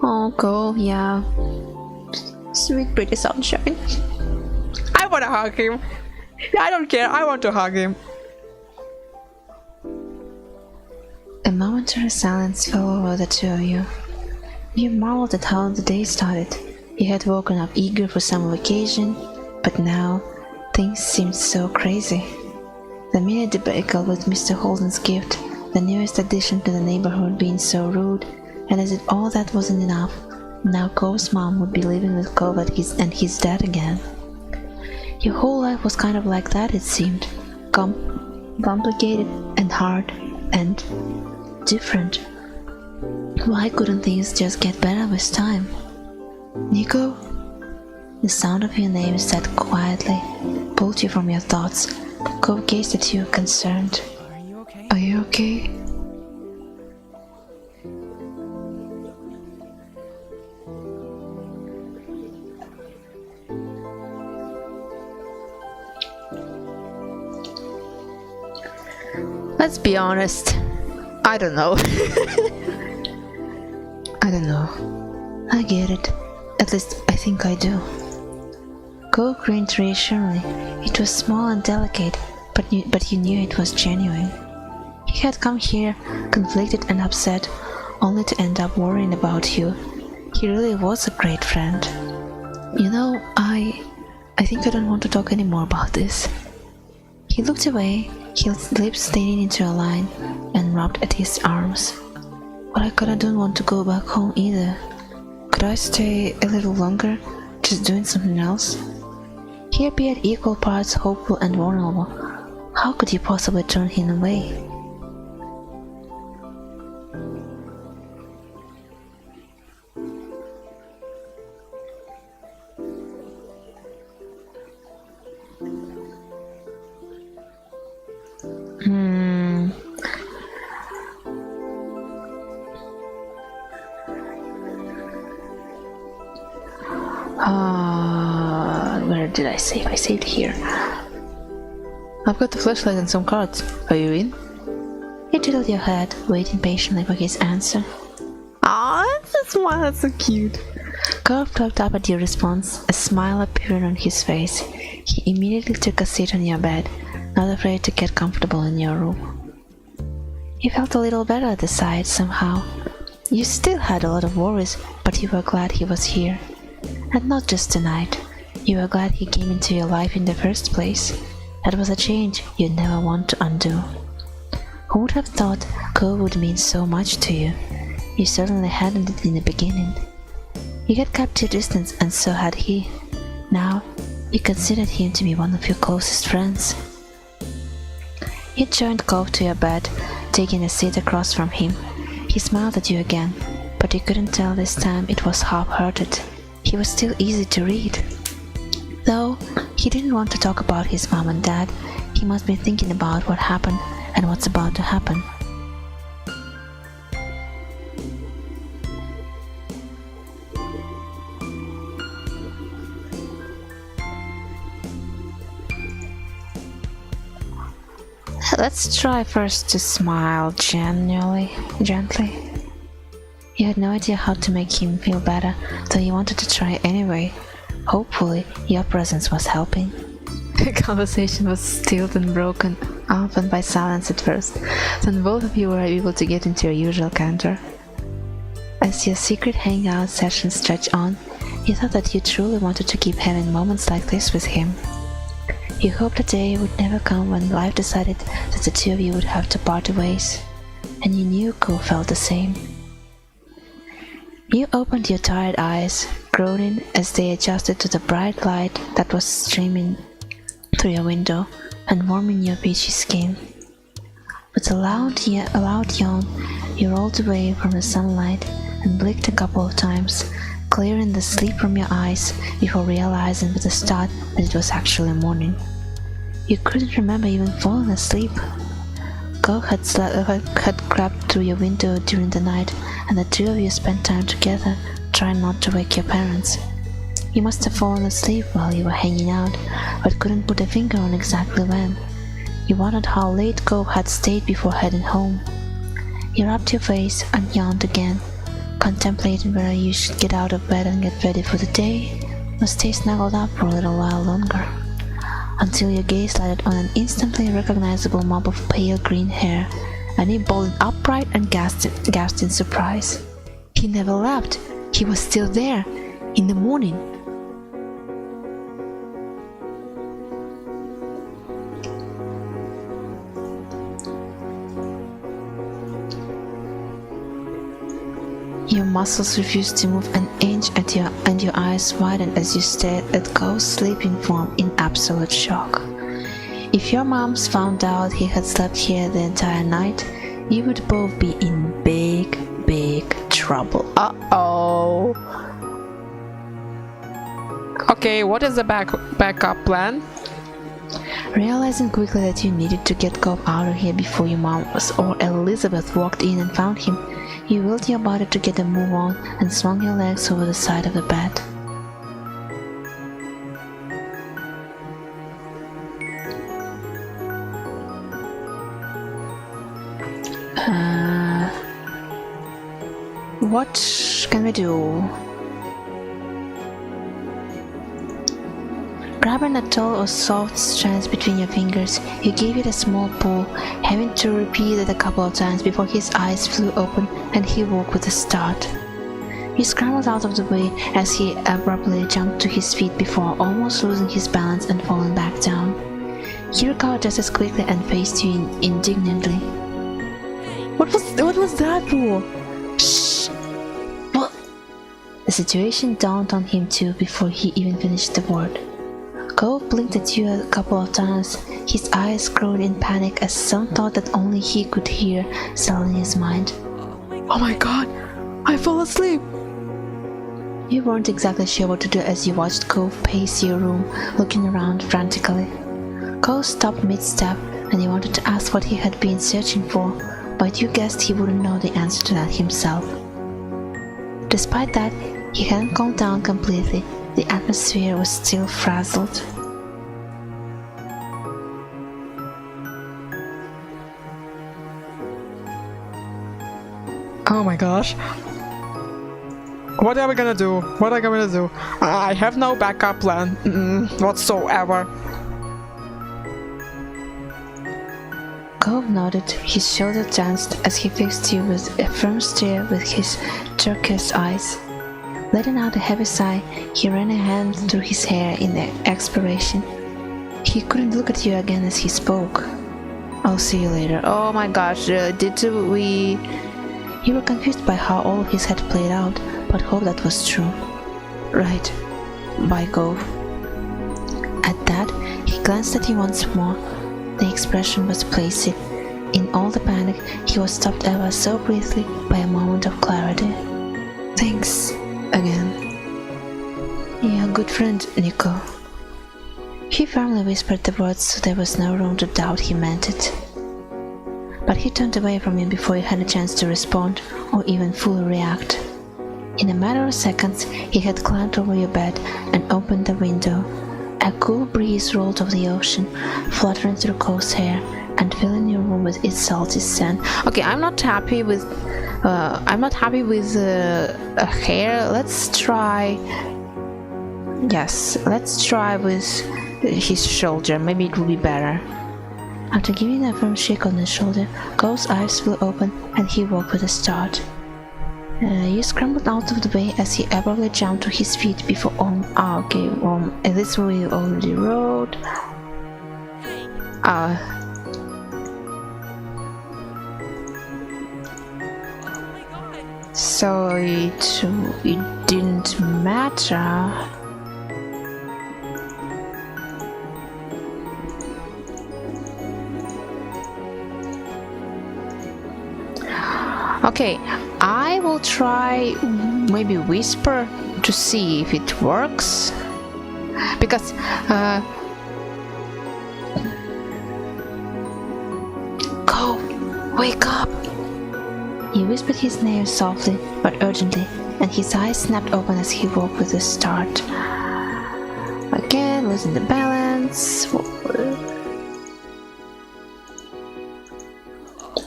Oh, Cove, yeah. Sweet pretty sunshine. I wanna hug him. I don't care, I want to hug him. A momentary silence fell over the two of you. You marveled at how the day started. You had woken up eager for some occasion, but now things seemed so crazy. The mini debacle with Mr. Holden's gift, the newest addition to the neighborhood being so rude, and as if all that wasn't enough, now Cove's mom would be living with Cove and his dad again. Your whole life was kind of like that, it seemed. Complicated and hard and different. Why couldn't things just get better with time? Nico? The sound of your name said quietly, pulled you from your thoughts. Cove gazed at you, concerned. Are you okay? Are you okay? Let's be honest. I don't know. I don't know. I get it. At least I think I do. Cove grinned reassuringly. It was small and delicate, but you knew it was genuine. He had come here, conflicted and upset, only to end up worrying about you. He really was a great friend. You know, I think I don't want to talk anymore about this. He looked away, his lips staining into a line, and rubbed at his arms. But I kinda don't want to go back home either. Could I stay a little longer, just doing something else? He appeared equal parts hopeful and vulnerable. How could you possibly turn him away? did I save? I saved here. I've got the flashlight and some cards. Are you in? You tittled your head, waiting patiently for his answer. Aw, that's smile, that's so cute. Cove looked up at your response, a smile appeared on his face. He immediately took a seat on your bed, not afraid to get comfortable in your room. You felt a little better at the sight, somehow. You still had a lot of worries, but you were glad he was here. And not just tonight. You were glad he came into your life in the first place. That was a change you'd never want to undo. Who would have thought Cove would mean so much to you? You certainly hadn't in the beginning. You had kept your distance, and so had he. Now, you considered him to be one of your closest friends. You joined Cove to your bed, taking a seat across from him. He smiled at you again, but you couldn't tell this time it was half-hearted. He was still easy to read. Though he didn't want to talk about his mom and dad, he must be thinking about what happened and what's about to happen. Let's try first to smile gently. You had no idea how to make him feel better, though you wanted to try anyway. Hopefully, your presence was helping. The conversation was stilled and broken, often by silence at first, then both of you were able to get into your usual canter. As your secret hangout session stretched on, you thought that you truly wanted to keep having moments like this with him. You hoped the day would never come when life decided that the two of you would have to part ways, and you knew Cove felt the same. You opened your tired eyes, groaning as they adjusted to the bright light that was streaming through your window and warming your peachy skin. With a loud yawn, you rolled away from the sunlight and blinked a couple of times, clearing the sleep from your eyes before realizing with a start that it was actually morning. You couldn't remember even falling asleep. Cove had crept through your window during the night, and the two of you spent time together, trying not to wake your parents. You must have fallen asleep while you were hanging out, but couldn't put a finger on exactly when. You wondered how late Cove had stayed before heading home. You rubbed your face and yawned again, contemplating whether you should get out of bed and get ready for the day, or stay snuggled up for a little while longer, until your gaze lighted on an instantly recognizable mop of pale green hair, and he bolted upright and gasped in surprise. He never left. He was still there, in the morning. Your muscles refused to move an inch and your eyes widened as you stared at Cove's sleeping form in absolute shock. If your moms found out he had slept here the entire night, you would both be in big trouble. Uh-oh. Okay, what is the backup plan? Realizing quickly that you needed to get Cove out of here before your mom or Elizabeth walked in and found him, you willed your body to get a move on and swung your legs over the side of the bed. What can we do? Grabbing a tall or soft strand between your fingers, you gave it a small pull, having to repeat it a couple of times before his eyes flew open and he woke with a start. You scrambled out of the way as he abruptly jumped to his feet before almost losing his balance and falling back down. He recovered just as quickly and faced you indignantly. What was that for? Shh! What? The situation dawned on him too before he even finished the word. Cove blinked at you a couple of times, his eyes glowed in panic as some thought that only he could hear settled in his mind. Oh my god, I fell asleep! You weren't exactly sure what to do as you watched Cove pace your room, looking around frantically. Cove stopped mid-step and you wanted to ask what he had been searching for, but you guessed he wouldn't know the answer to that himself. Despite that, he hadn't calmed down completely, The atmosphere was still frazzled. Oh my gosh. What are we gonna do? What are we gonna do? I have no backup plan whatsoever. Cove nodded, his shoulder tensed as he fixed you with a firm stare with his turquoise eyes. Letting out a heavy sigh, he ran a hand through his hair in expiration. He couldn't look at you again as he spoke. I'll see you later. Oh my gosh, did we... You were confused by how all of his had played out, but hoped that was true. Right. Bye, Cove. At that, he glanced at you once more. The expression was placid. In all the panic, he was stopped ever so briefly by a moment of clarity. Thanks. Again. You're a good friend, Nico. He firmly whispered the words so there was no room to doubt he meant it. But he turned away from you before you had a chance to respond or even fully react. In a matter of seconds, he had climbed over your bed and opened the window. A cool breeze rolled over the ocean, fluttering through Cove's hair and filling your room with its salty scent. Okay, I'm not happy with hair. Let's try with his shoulder. Maybe it will be better. After giving a firm shake on his shoulder, Cove's eyes flew open and he woke with a start. You scrambled out of the way as he abruptly jumped to his feet before this we already wrote. So it didn't matter. Okay, I will try maybe whisper to see if it works, because Cove, wake up! He whispered his name softly but urgently, and his eyes snapped open as he woke with a start. again losing the balance.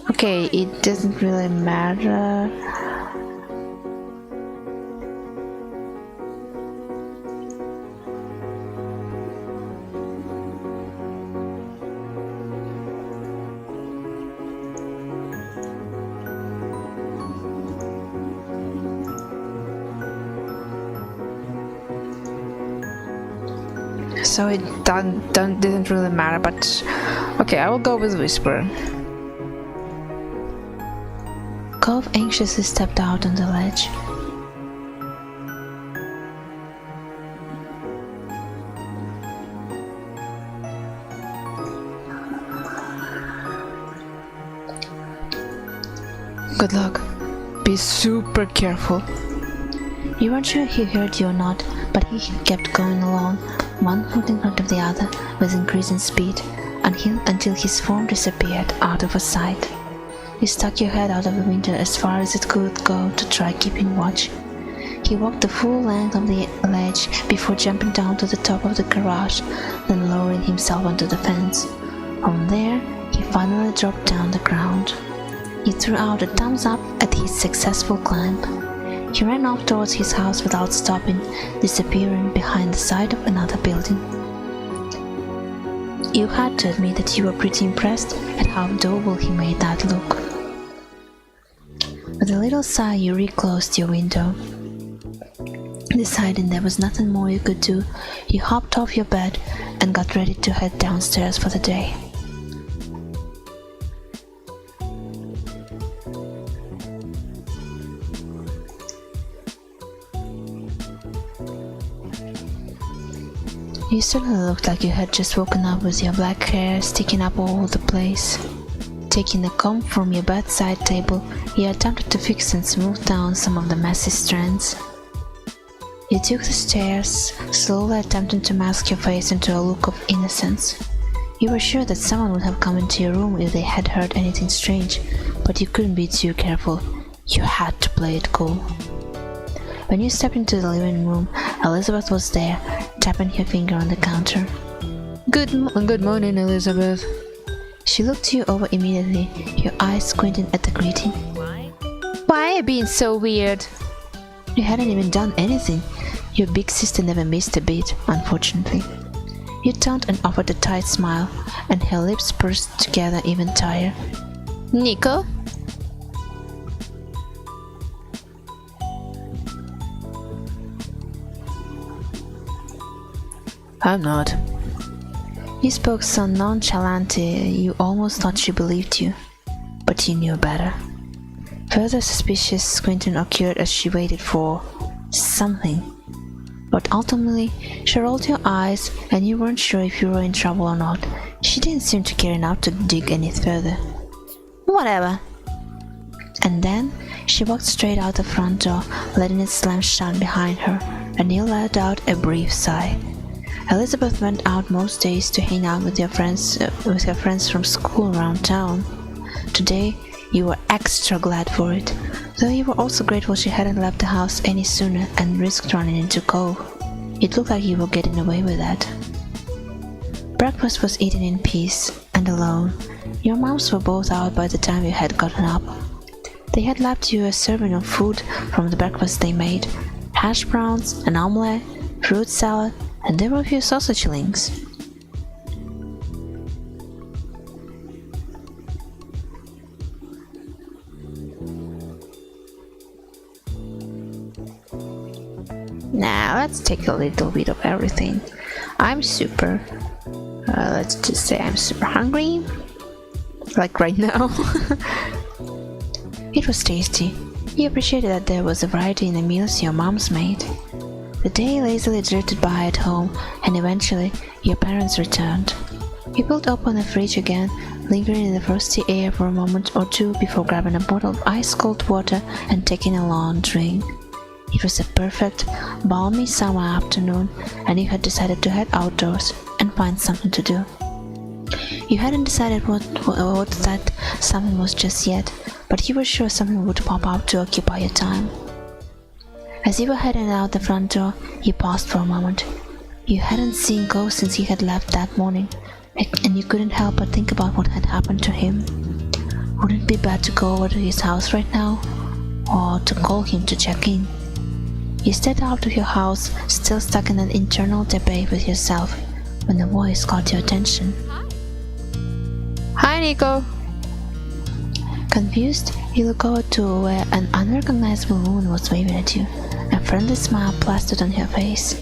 Okay, it doesn't really matter. So it didn't really matter, but okay, I will go with whisper. Cove anxiously stepped out on the ledge. Good luck. Be super careful. You weren't sure he heard you or not, but he kept going along, one foot in front of the other, with increasing speed, until his form disappeared out of sight. You stuck your head out of the window as far as it could go to try keeping watch. He walked the full length of the ledge before jumping down to the top of the garage, then lowering himself onto the fence. From there, he finally dropped down the ground. He threw out a thumbs up at his successful climb. He ran off towards his house without stopping, disappearing behind the side of another building. You had to admit that you were pretty impressed at how adorable he made that look. With a little sigh, you reclosed your window. Deciding there was nothing more you could do, you hopped off your bed and got ready to head downstairs for the day. You certainly looked like you had just woken up with your black hair sticking up all over the place. Taking a comb from your bedside table, you attempted to fix and smooth down some of the messy strands. You took the stairs, slowly attempting to mask your face into a look of innocence. You were sure that someone would have come into your room if they had heard anything strange, but you couldn't be too careful. You had to play it cool. When you stepped into the living room, Elizabeth was there, tapping her finger on the counter. Good morning, Elizabeth. She looked you over immediately, her eyes squinting at the greeting. Why are you being so weird? You hadn't even done anything. Your big sister never missed a beat, unfortunately. You turned and offered a tight smile, and her lips pursed together even tighter. Nico? I'm not. You spoke so nonchalantly you almost thought she believed you, but you knew better. Further suspicious squinting occurred as she waited for something, but ultimately she rolled her eyes and you weren't sure if you were in trouble or not. She didn't seem to care enough to dig any further. Whatever. And then she walked straight out the front door, letting it slam shut behind her, and you let out a brief sigh. Elizabeth went out most days to hang out with her friends from school around town. Today, you were extra glad for it, though you were also grateful she hadn't left the house any sooner and risked running into Cove. It looked like you were getting away with that. Breakfast was eaten in peace and alone. Your moms were both out by the time you had gotten up. They had left you a serving of food from the breakfast they made: hash browns, an omelette, fruit salad, and there were a few sausage links. Now let's take a little bit of everything. Let's just say I'm super hungry. Like right now. It was tasty. You appreciated that there was a variety in the meals your moms made. The day lazily drifted by at home, and eventually your parents returned. You pulled open the fridge again, lingering in the frosty air for a moment or two before grabbing a bottle of ice-cold water and taking a long drink. It was a perfect, balmy summer afternoon, and you had decided to head outdoors and find something to do. You hadn't decided what that something was just yet, but you were sure something would pop out to occupy your time. As you were heading out the front door, you paused for a moment. You hadn't seen Cove since he had left that morning, and you couldn't help but think about what had happened to him. Wouldn't it be bad to go over to his house right now? Or to call him to check in? You stepped out of your house, still stuck in an internal debate with yourself, when a voice caught your attention. Hi, Nico. Confused, you look over to where an unrecognizable woman was waving at you, a friendly smile plastered on her face.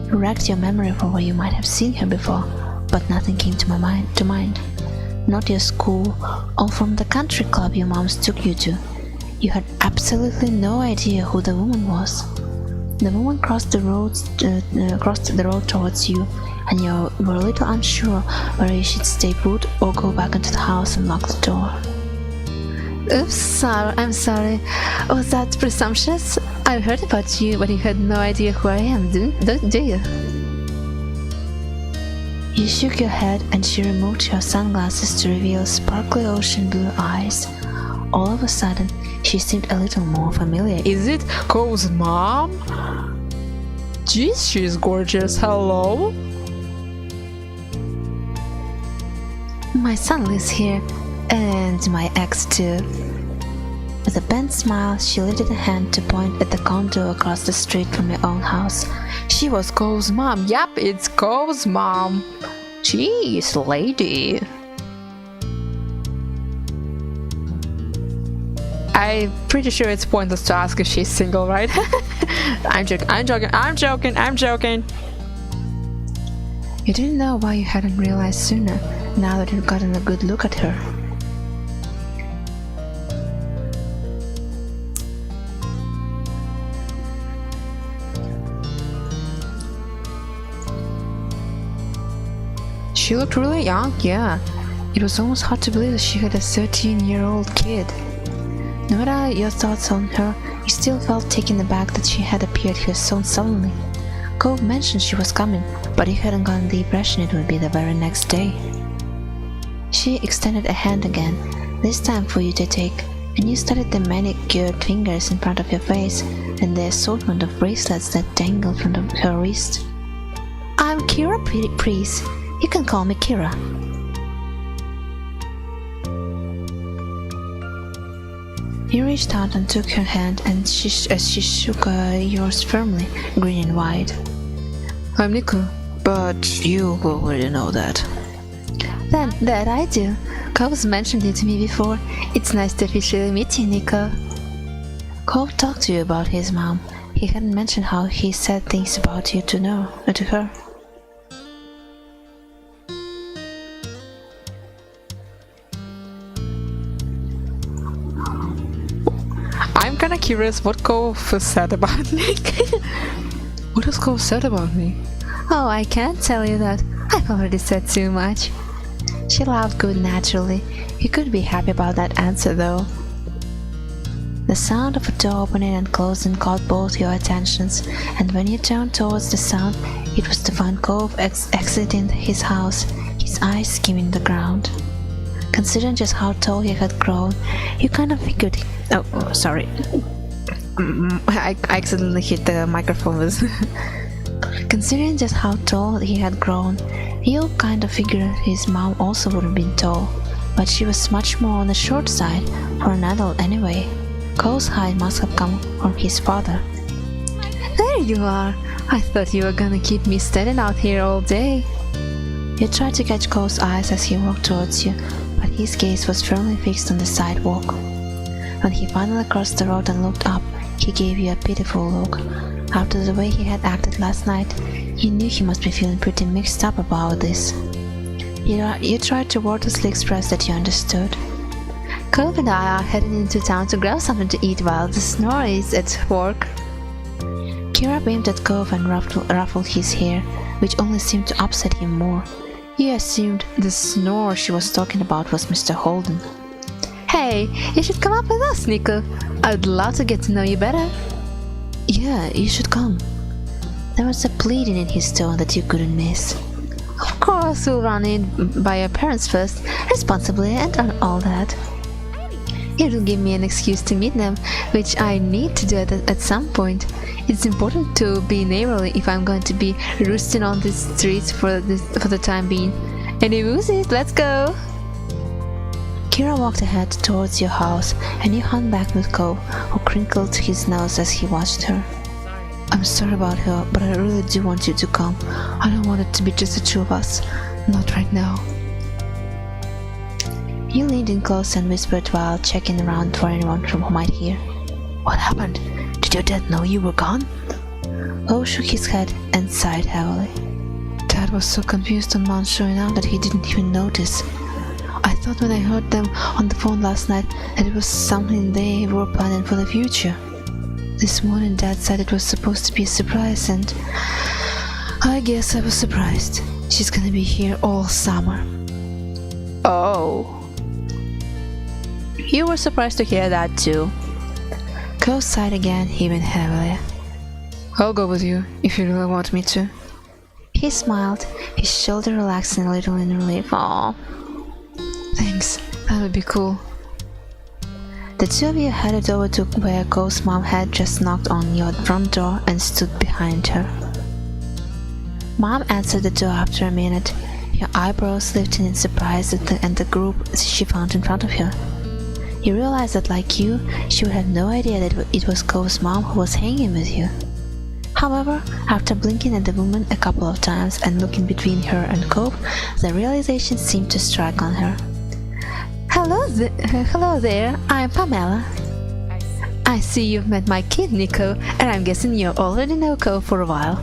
You racked your memory for where you might have seen her before, but nothing came to mind. Not your school, or from the country club your moms took you to. You had absolutely no idea who the woman was. The woman crossed the road towards you, and you were a little unsure whether you should stay put or go back into the house and lock the door. Oops, I'm sorry. Was that presumptuous? I've heard about you, but you had no idea who I am, do you? You shook your head and she removed her sunglasses to reveal sparkly ocean blue eyes. All of a sudden, she seemed a little more familiar. Is it Cove's mom? Jeez, she's gorgeous. Hello? My son lives here, and my ex too. With a bent smile, she lifted a hand to point at the condo across the street from your own house. She was Cove's mom. Yep, it's Cove's mom. Jeez, lady. I'm pretty sure it's pointless to ask if she's single, right? I'm joking. You didn't know why you hadn't realized sooner, now that you'd gotten a good look at her. She looked really young, yeah. It was almost hard to believe that she had a 13-year-old kid. No matter your thoughts on her, you still felt taken aback that she had appeared here so suddenly. Cove mentioned she was coming, but you hadn't gotten the impression it would be the very next day. She extended a hand again, this time for you to take, and you studied the manicured fingers in front of your face and the assortment of bracelets that dangled from her wrist. I'm Kira Priest. You can call me Kira. You reached out and took her hand, and as she shook yours firmly, green and white. I'm Nico, but you already know that. Then that I do. Cove's mentioned you to me before. It's nice to officially meet you, Nico. Cove talked to you about his mom. He hadn't mentioned how he said things about you to her. I'm kinda curious what Cove said about me. What has Cove said about me? Oh, I can't tell you that. I've already said too much. She laughed good naturally. You could be happy about that answer though. The sound of a door opening and closing caught both your attentions, and when you turned towards the sound, it was to find Cove exiting his house, his eyes skimming the ground. Considering just how tall he had grown, you kind of figured... Oh, sorry. I accidentally hit the microphone. Considering just how tall he had grown, you kind of figured his mom also would have been tall, but she was much more on the short side, for an adult anyway. Cove's height must have come from his father. There you are! I thought you were gonna keep me standing out here all day. You tried to catch Cove's eyes as he walked towards you, but his gaze was firmly fixed on the sidewalk. When he finally crossed the road and looked up, he gave you a pitiful look. After the way he had acted last night, you knew he must be feeling pretty mixed up about this. You tried to wordlessly express that you understood. Cove and I are heading into town to grab something to eat while the snore is at work. Kira beamed at Cove and ruffled his hair, which only seemed to upset him more. You assumed the snore she was talking about was Mr. Holden. Hey, you should come up with us, Nico. I'd love to get to know you better. Yeah, you should come. There was a pleading in his tone that you couldn't miss. Of course, we'll run in by your parents first, responsibly and all that. It'll give me an excuse to meet them, which I need to do at some point. It's important to be neighborly if I'm going to be roosting on the streets for the time being. Any woosies, let's go! Kira walked ahead towards your house, and you hung back with Cove, who crinkled his nose as he watched her. I'm sorry about her, but I really do want you to come. I don't want it to be just the two of us. Not right now. You leaned in close and whispered while checking around for anyone who might hear. What happened? Did your dad know you were gone? Cove shook his head and sighed heavily. Dad was so confused on Mom showing up that he didn't even notice. I thought when I heard them on the phone last night that it was something they were planning for the future. This morning Dad said it was supposed to be a surprise, and I guess I was surprised. She's gonna be here all summer. Oh. You were surprised to hear that too. Cove sighed again, even heavily. I'll go with you, if you really want me to. He smiled, his shoulder relaxing a little in relief. Aw. Thanks, that would be cool. The two of you headed over to where Cove's mom had just knocked on your front door and stood behind her. Mom answered the door after a minute, your eyebrows lifting in surprise at the group she found in front of her. You realized that, like you, she would have no idea that it was Cove's mom who was hanging with you. However, after blinking at the woman a couple of times and looking between her and Cove, the realization seemed to strike on her. Hello there, I'm Pamela. I see you've met my kid, Nico, and I'm guessing you already know Cove for a while.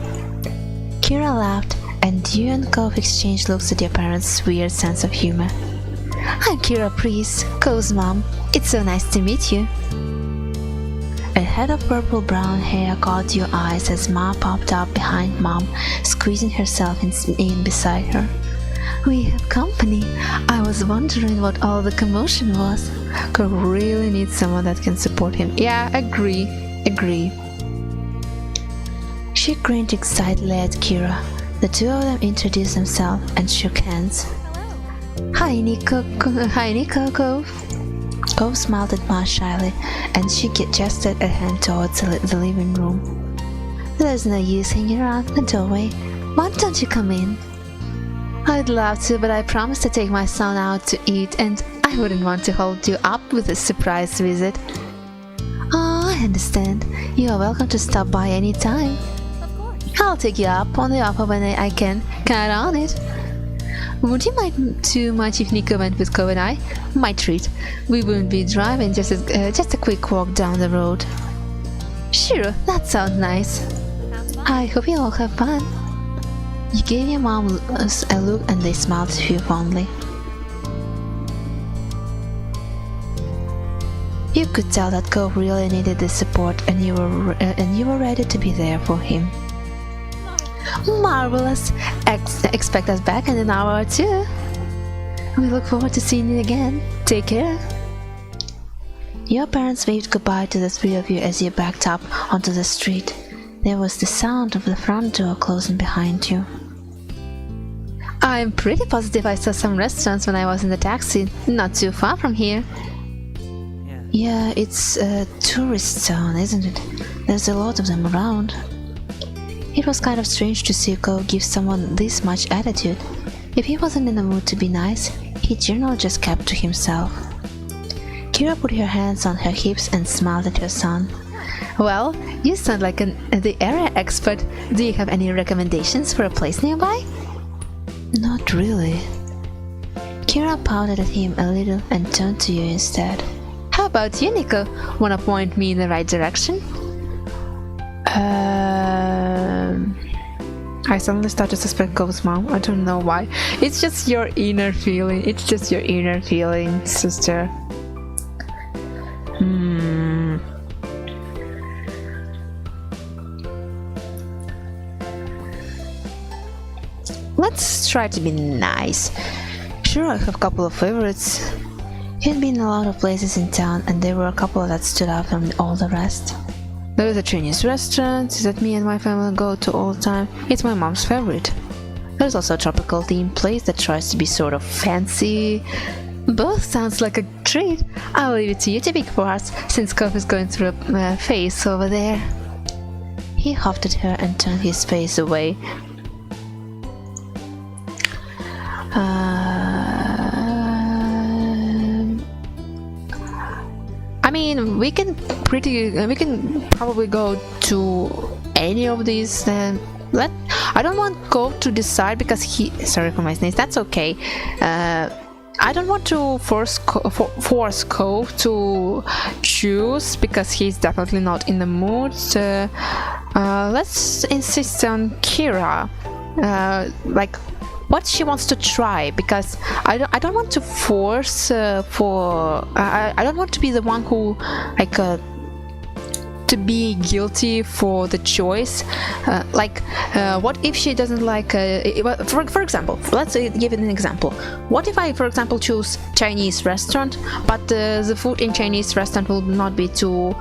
Kira laughed, and you and Cove exchanged looks at your parents' weird sense of humor. I'm Kira Priest, Cove's mom. It's so nice to meet you. A head of purple-brown hair caught your eyes as Ma popped up behind Mom, squeezing herself in beside her. We have company. I was wondering what all the commotion was. Cove really needs someone that can support him. Yeah, agree. She grinned excitedly at Kira. The two of them introduced themselves and shook hands. Hi, Nico, Cove. Cove smiled at Ma shyly, and she gestured a hand towards the living room. There's no use hanging around the doorway. Why don't you come in? I'd love to, but I promised to take my son out to eat, and I wouldn't want to hold you up with a surprise visit. Oh, I understand. You are welcome to stop by any time. Of course. I'll take you up on the offer when I can. Count on it. Would you mind too much if Nico went with Cove and I? My treat. We wouldn't be driving, just a quick walk down the road. Sure, that sounds nice. Sounds fun. I hope you all have fun. You gave your mom a look and they smiled at you fondly. You could tell that Cove really needed the support, and you were ready to be there for him. Marvelous! Expect us back in an hour or two. We look forward to seeing you again. Take care. Your parents waved goodbye to the three of you as you backed up onto the street. There was the sound of the front door closing behind you. I'm pretty positive I saw some restaurants when I was in the taxi, not too far from here. Yeah, it's a tourist town, isn't it? There's a lot of them around. It was kind of strange to see Cove give someone this much attitude. If he wasn't in the mood to be nice, he generally just kept to himself. Kira put her hands on her hips and smiled at her son. Well, you sound like the area expert. Do you have any recommendations for a place nearby? Not really. Kira pouted at him a little and turned to you instead. How about you, Nico? Wanna point me in the right direction? I suddenly start to suspect Cove's mom. I don't know why. It's just your inner feeling. It's just your inner feeling, sister. Let's try to be nice. Sure, I have a couple of favorites. You'd been in a lot of places in town, and there were a couple that stood out from all the rest. There is a Chinese restaurant that me and my family go to all the time. It's my mom's favorite. There's also a tropical themed place that tries to be sort of fancy. Both sounds like a treat. I'll leave it to you to pick parts, since Cove is going through a phase over there. He huffed at her and turned his face away. I mean, we can probably go to any of these. I don't want Cove to decide because sorry for my sneeze. That's okay. I don't want to force Cove to choose because he's definitely not in the mood. Let's insist on Kira. Like what she wants to try, because I don't want to force I don't want to be the one who like to be guilty for the choice. What if she doesn't like for example, let's give it an example. What if I, for example, choose Chinese restaurant, but the food in Chinese restaurant will not be to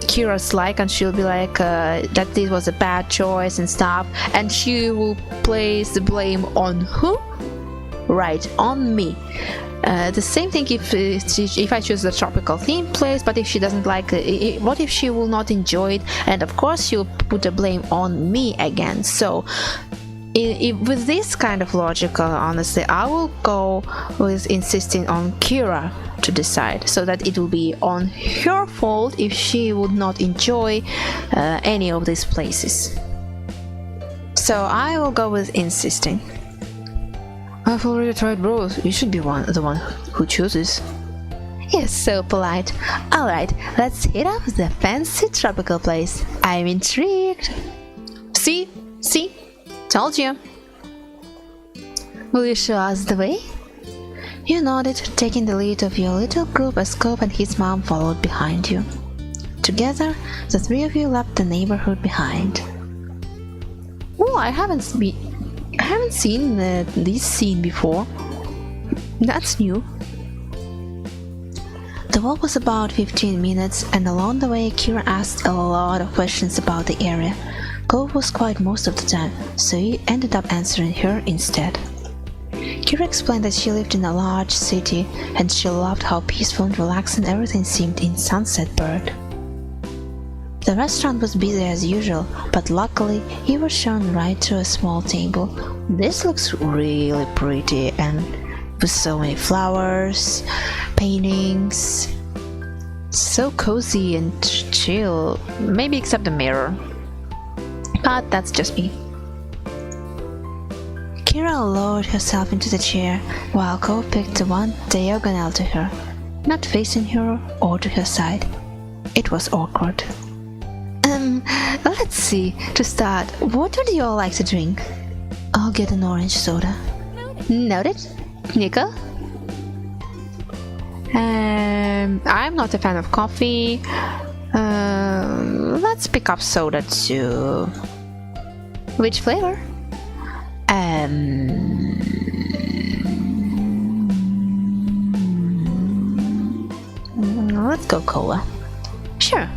Kira's like, and she'll be like that this was a bad choice and stuff, and she will place the blame on who? Right, on me. The same thing if I choose the tropical theme place, but if she doesn't like it, what if she will not enjoy it, and of course she'll put the blame on me again. So with this kind of logic, honestly, I will go with insisting on Kira to decide, so that it will be on her fault if she would not enjoy any of these places. So I will go with insisting. I've already tried both. You should be the one who chooses. You're so polite. Alright, let's hit up the fancy tropical place. I'm intrigued. See? Told you. Will you show us the way? You nodded, taking the lead of your little group as Cove and his mom followed behind you. Together, the three of you left the neighborhood behind. Oh, I haven't seen this scene before. That's new. The walk was about 15 minutes, and along the way Kira asked a lot of questions about the area. Cove was quiet most of the time, so he ended up answering her instead. Kira explained that she lived in a large city and she loved how peaceful and relaxing everything seemed in Sunset Berg. The restaurant was busy as usual, but luckily he was shown right to a small table. This looks really pretty and with so many flowers, paintings. So cozy and chill, maybe except the mirror. But that's just me. Kira lowered herself into the chair while Cove picked the one diagonal to her, not facing her or to her side. It was awkward. Let's see. To start, what would you all like to drink? I'll get an orange soda. Noted. Nico? I'm not a fan of coffee. Let's pick up soda too. Which flavor? Let's go cola. Sure.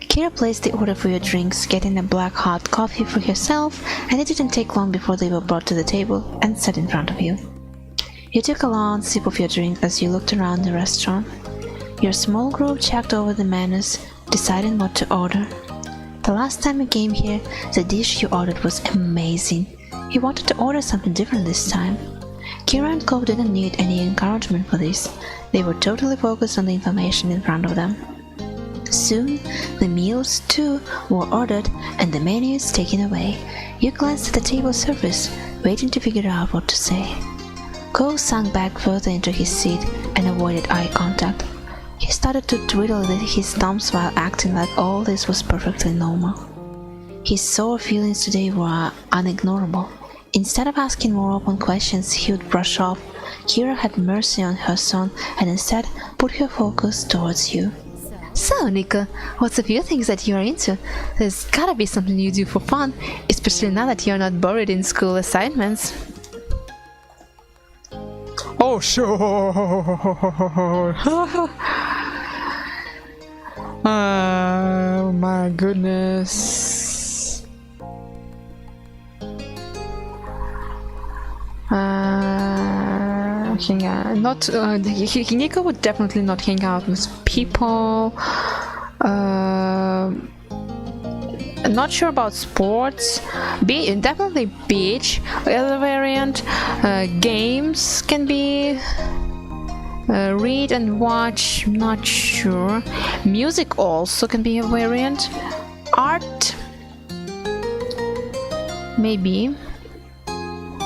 Kira placed the order for your drinks, getting a black hot coffee for herself, and it didn't take long before they were brought to the table and set in front of you. You took a long sip of your drink as you looked around the restaurant. Your small group checked over the menus, deciding what to order. The last time you came here, the dish you ordered was amazing. You wanted to order something different this time. Kira and Cove didn't need any encouragement for this. They were totally focused on the information in front of them. Soon, the meals too were ordered and the menus taken away. You glanced at the table surface, waiting to figure out what to say. Cove sank back further into his seat and avoided eye contact. He started to twiddle his thumbs while acting like all this was perfectly normal. His sore feelings today were unignorable. Instead of asking more open questions he would brush off, Kira had mercy on her son and instead put her focus towards you. So, Nika, what's a few things that you're into? There's gotta be something you do for fun, especially now that you're not buried in school assignments. Oh, sure. Oh my goodness. Hang out. Nico would definitely not hang out with people. Not sure about sports. Definitely beach, other variant. Games can be. Read and watch, not sure. Music also can be a variant. Art, maybe.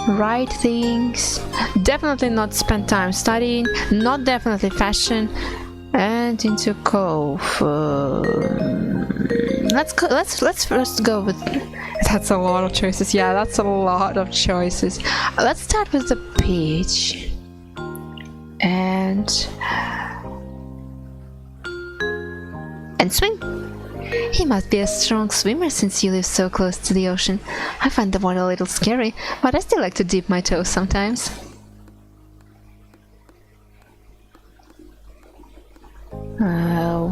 Write things. Definitely not spend time studying. Not definitely fashion. And into Cove. Let's first go with. That's a lot of choices. Yeah, that's a lot of choices. Let's start with the beach. And swim. He must be a strong swimmer since he lives so close to the ocean. I find the water a little scary, but I still like to dip my toes sometimes.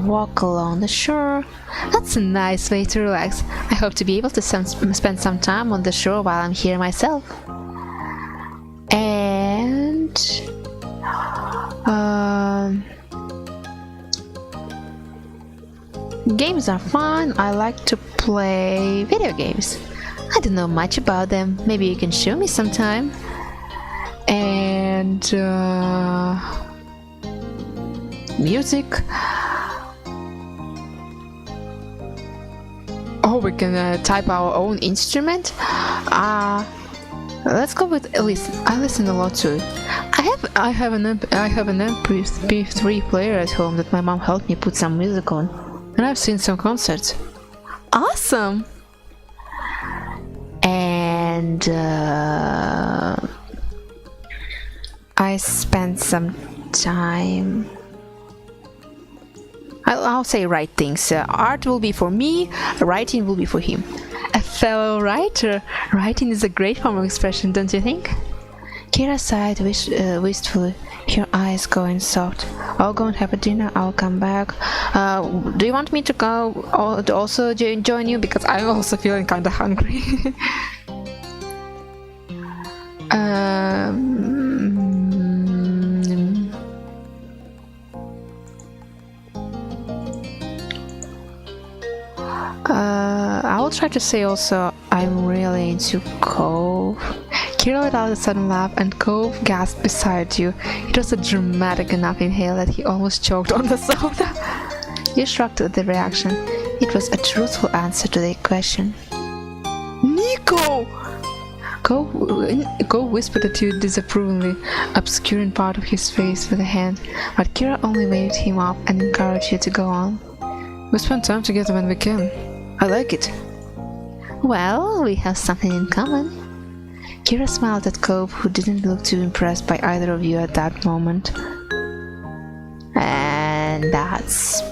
Walk along the shore. That's a nice way to relax. I hope to be able to spend some time on the shore while I'm here myself. And games are fun. I like to play video games. I don't know much about them. Maybe you can show me sometime. And music. Oh, we can type our own instrument. Let's go with listen. I listen a lot to it. I have an MP3 player at home that my mom helped me put some music on, and I've seen some concerts. Awesome. And I spent some time. I'll say write things. Art will be for me, writing will be for him. A fellow writer. Writing is a great form of expression, don't you think? Kira sighed wistfully, her eyes going soft. I'll go and have a dinner, I'll come back. Do you want me to go to also join you? Because I'm also feeling kinda hungry. try to say also I'm really into Cove. Kira let out a sudden laugh and Cove gasped beside you. It was a dramatic enough inhale that he almost choked on the soda. You shrugged at the reaction. It was a truthful answer to the question. Nico! Cove whispered at you disapprovingly, obscuring part of his face with a hand, but Kira only waved him off and encouraged you to go on. We spend time together when we can. I like it. Well, we have something in common. Kira smiled at Cove, who didn't look too impressed by either of you at that moment. And that's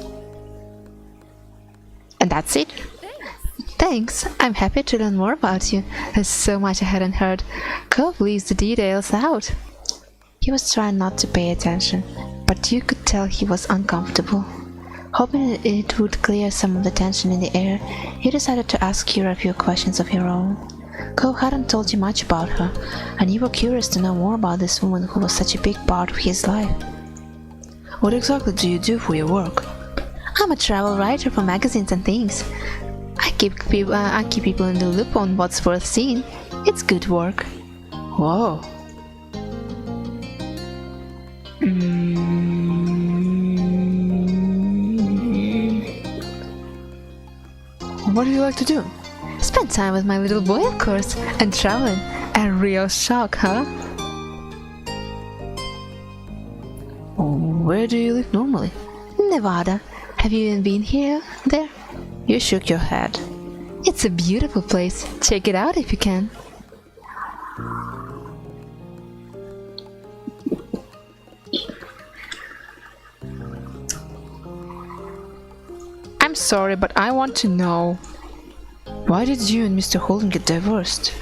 it. Thanks. I'm happy to learn more about you. There's so much I hadn't heard. Cove leaves the details out. He was trying not to pay attention, but you could tell he was uncomfortable. Hoping it would clear some of the tension in the air, he decided to ask Kira a few questions of your own. Cove hadn't told you much about her, and you were curious to know more about this woman who was such a big part of his life. What exactly do you do for your work? I'm a travel writer for magazines and things. I keep people in the loop on what's worth seeing. It's good work. Whoa. What do you like to do? Spend time with my little boy, of course, and traveling. A real shock, huh? Where do you live normally? Nevada. Have you even been there? You shook your head. It's a beautiful place. Check it out if you can. I'm sorry, but I want to know. Why did you and Mr. Holden get divorced?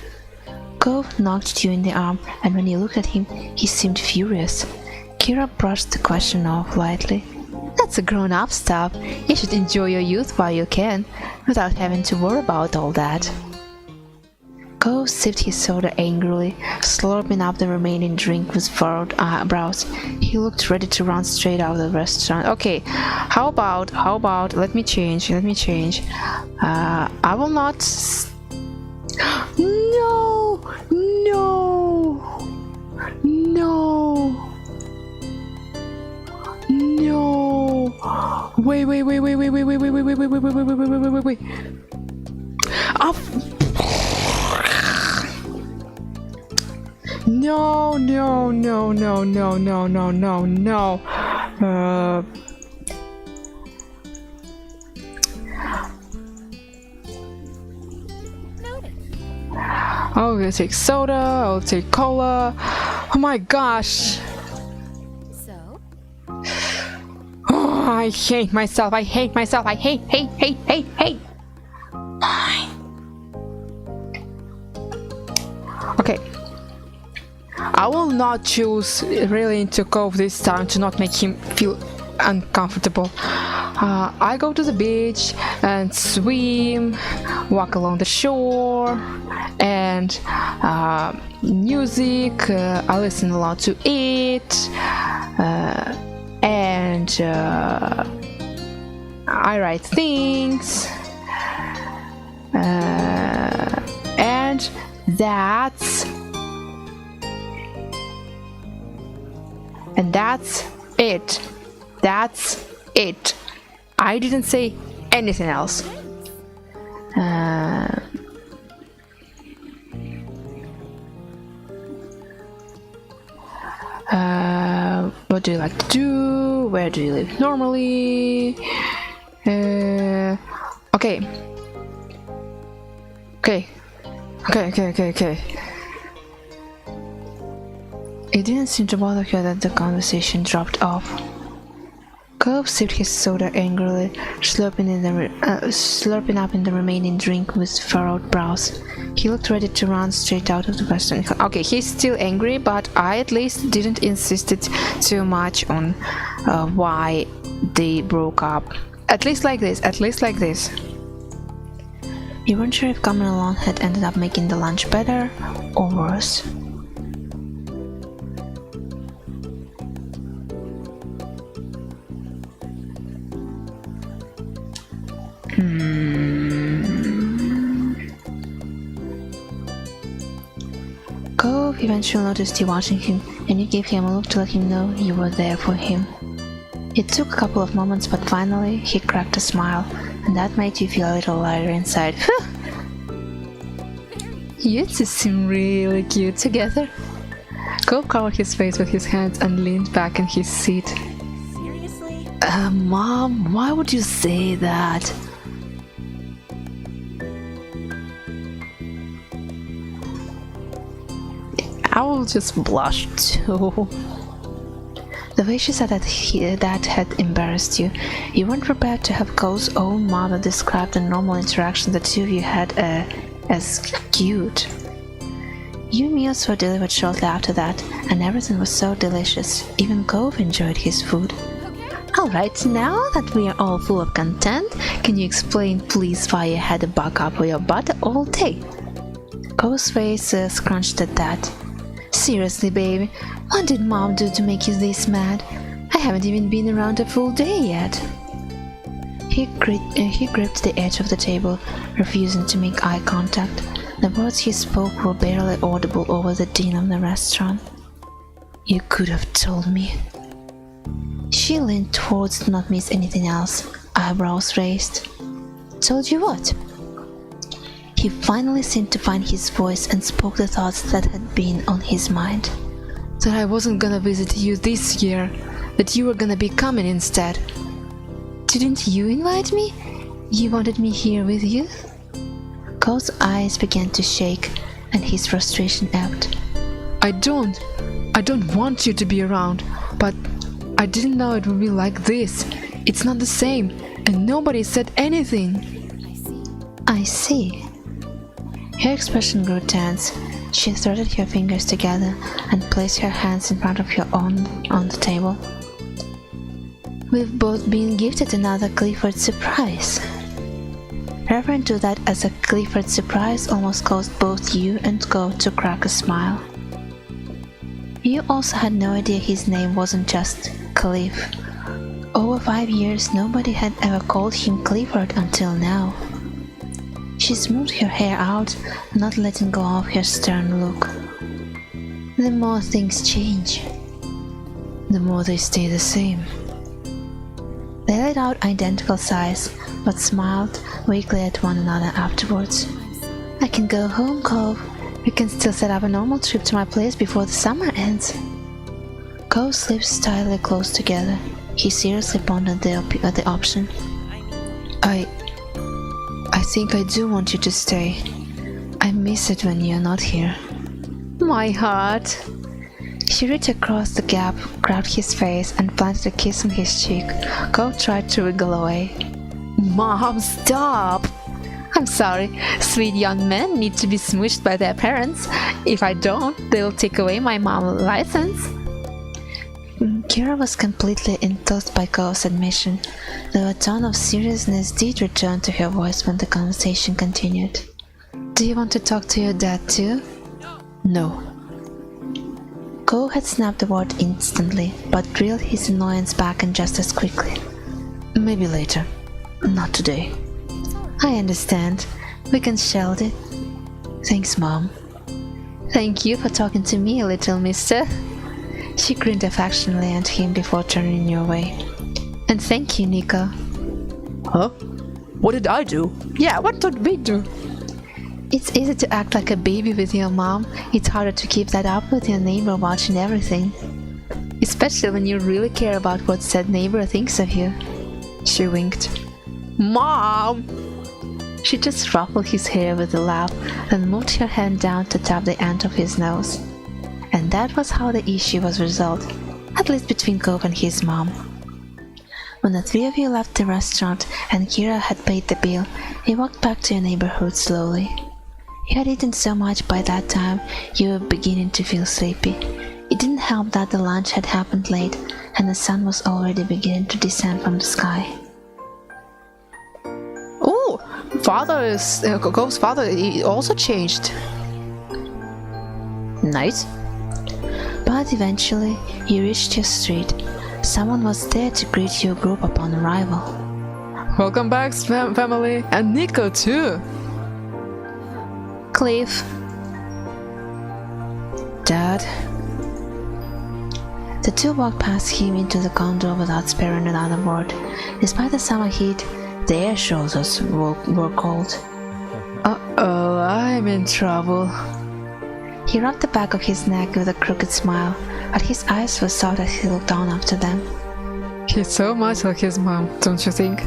Cove knocked you in the arm, and when you looked at him, he seemed furious. Kira brushed the question off lightly. That's a grown-up stuff. You should enjoy your youth while you can, without having to worry about all that. Cove sipped his soda angrily, slurping up the remaining drink with furrowed brows. He looked ready to run straight out of the restaurant. Okay, how about, let me change. I will not... No! Wait. No. I'll take soda, I'll take cola. Oh my gosh. So? Oh, I hate myself. I hate. Okay. I will not choose really into Cove this time to not make him feel uncomfortable. I go to the beach and swim, walk along the shore, and music. I listen a lot to it, and I write things, and that's it. That's it. I didn't say anything else. What do you like to do? Where do you live normally? Okay. It didn't seem to bother her that the conversation dropped off. Cove sipped his soda angrily, slurping up in the remaining drink with furrowed brows. He looked ready to run straight out of the restaurant. Okay, he's still angry, but I at least didn't insist it too much on why they broke up. At least like this. You weren't sure if coming along had ended up making the lunch better or worse. eventually noticed you watching him, and you gave him a look to let him know you were there for him. It took a couple of moments, but finally he cracked a smile, and that made you feel a little lighter inside. You two seem really cute together. Cove covered his face with his hands and leaned back in his seat. Seriously? Mom, why would you say that? I will just blush too. The way she said that had embarrassed you. You weren't prepared to have Cove's own mother describe the normal interaction the two of you had as cute. Your meals were delivered shortly after that, and everything was so delicious. Even Cove enjoyed his food. Alright, now that we are all full of content, can you explain please why you had a bug up your butt all day? Cove's face scrunched at that. Seriously, baby, what did Mom do to make you this mad? I haven't even been around a full day yet. He gripped the edge of the table, refusing to make eye contact. The words he spoke were barely audible over the din of the restaurant. You could have told me. She leaned towards to not miss anything else, eyebrows raised. Told you what? He finally seemed to find his voice and spoke the thoughts that had been on his mind. That I wasn't gonna visit you this year, that you were gonna be coming instead. Didn't you invite me? You wanted me here with you? Cole's eyes began to shake, and his frustration ebbed. I don't want you to be around, but I didn't know it would be like this. It's not the same, and nobody said anything. I see. Her expression grew tense. She threaded her fingers together and placed her hands in front of her own on the table. We've both been gifted another Clifford surprise. Referring to that as a Clifford surprise almost caused both you and Cove to crack a smile. You also had no idea his name wasn't just Cliff. Over 5 years, nobody had ever called him Clifford until now. She smoothed her hair out, not letting go of her stern look. The more things change, the more they stay the same. They laid out identical sighs, but smiled weakly at one another afterwards. I can go home, Cove. We can still set up a normal trip to my place before the summer ends. Cove's lips tightly closed together. He seriously pondered the option. I think I do want you to stay. I miss it when you're not here. My heart. She reached across the gap, grabbed his face, and planted a kiss on his cheek. Cove tried to wriggle away. Mom, stop! I'm sorry, sweet young men need to be smooshed by their parents. If I don't, they'll take away my mom's license. Kira was completely enthused by Cove's admission, though a tone of seriousness did return to her voice when the conversation continued. Do you want to talk to your dad too? No. Cove had snapped the word instantly, but reeled his annoyance back in just as quickly. Maybe later. Not today. I understand. We can shelve it. Thanks, Mom. Thank you for talking to me, little mister. She grinned affectionately at him before turning your way. And thank you, Nico. Huh? What did I do? Yeah, what did we do? It's easy to act like a baby with your mom. It's harder to keep that up with your neighbor watching everything. Especially when you really care about what said neighbor thinks of you. She winked. Mom! She just ruffled his hair with a laugh, then moved her hand down to tap the end of his nose. And that was how the issue was resolved, at least between Cove and his mom. When the three of you left the restaurant and Kira had paid the bill, you walked back to your neighborhood slowly. You had eaten so much by that time you were beginning to feel sleepy. It didn't help that the lunch had happened late and the sun was already beginning to descend from the sky. Oh, Cove's father also changed. Nice. But eventually, you reached your street. Someone was there to greet your group upon arrival. Welcome back, family, and Nico too. Cliff. Dad? The two walked past him into the condo without sparing another word. Despite the summer heat, their shoulders were cold. Uh-oh, I'm in trouble. He rubbed the back of his neck with a crooked smile, but his eyes were soft as he looked down after them. He's so much like his mom, don't you think?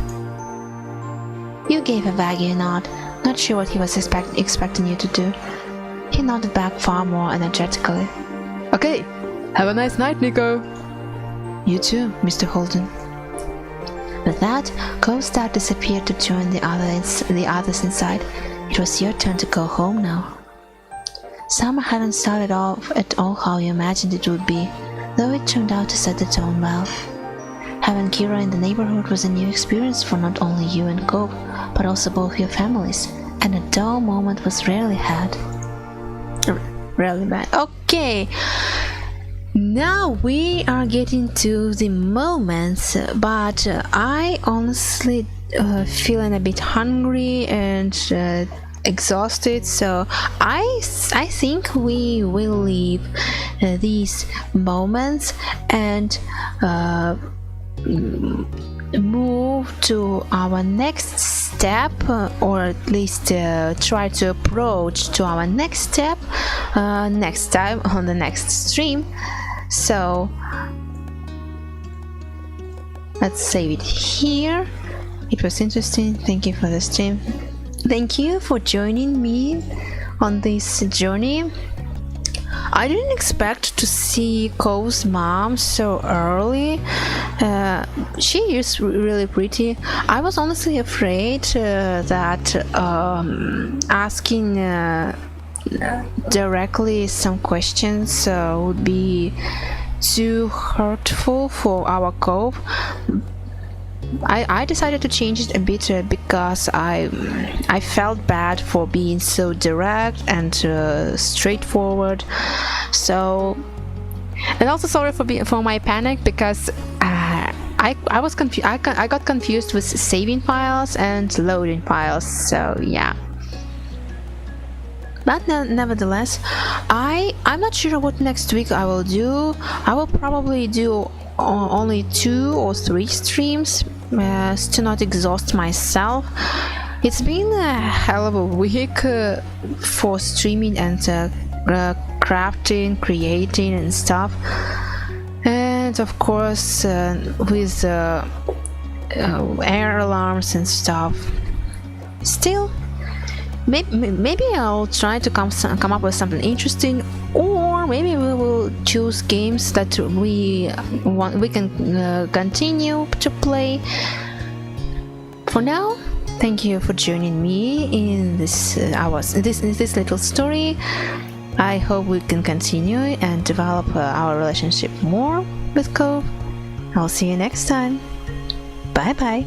You gave a vague nod, not sure what he was expecting you to do. He nodded back far more energetically. Okay, have a nice night, Nico. You too, Mr. Holden. With that, Cove's dad disappeared to join the others inside. It was your turn to go home now. Summer hadn't started off at all how you imagined it would be, though it turned out to set the tone well. Having Kira in the neighborhood was a new experience for not only you and Cove, but also both your families, and a dull moment was rarely had. Really bad. Okay, now we are getting to the moments, but I honestly feeling a bit hungry and exhausted, so I think we will leave these moments and move to our next step, or at least try to approach to our next step next time on the next stream. So let's save it here. It was interesting. Thank you for the stream. Thank you for joining me on this journey. I didn't expect to see Cove's mom so early. She is really pretty. I was honestly afraid that asking directly some questions would be too hurtful for our Cove. I decided to change it a bit because I felt bad for being so direct and straightforward. So, and also sorry for my panic, because I was confused. I got confused with saving files and loading files. So yeah. But nevertheless, I'm not sure what next week I will do. I will probably do only 2 or 3 streams to not exhaust myself. It's been a hell of a week for streaming and crafting, creating and stuff, and of course with air alarms and stuff. Still, maybe I'll try to come up with something interesting, or maybe we will choose games that we can continue to play. For now, thank you for joining me in this little story. I hope we can continue and develop our relationship more with Cove. I'll see you next time. Bye bye.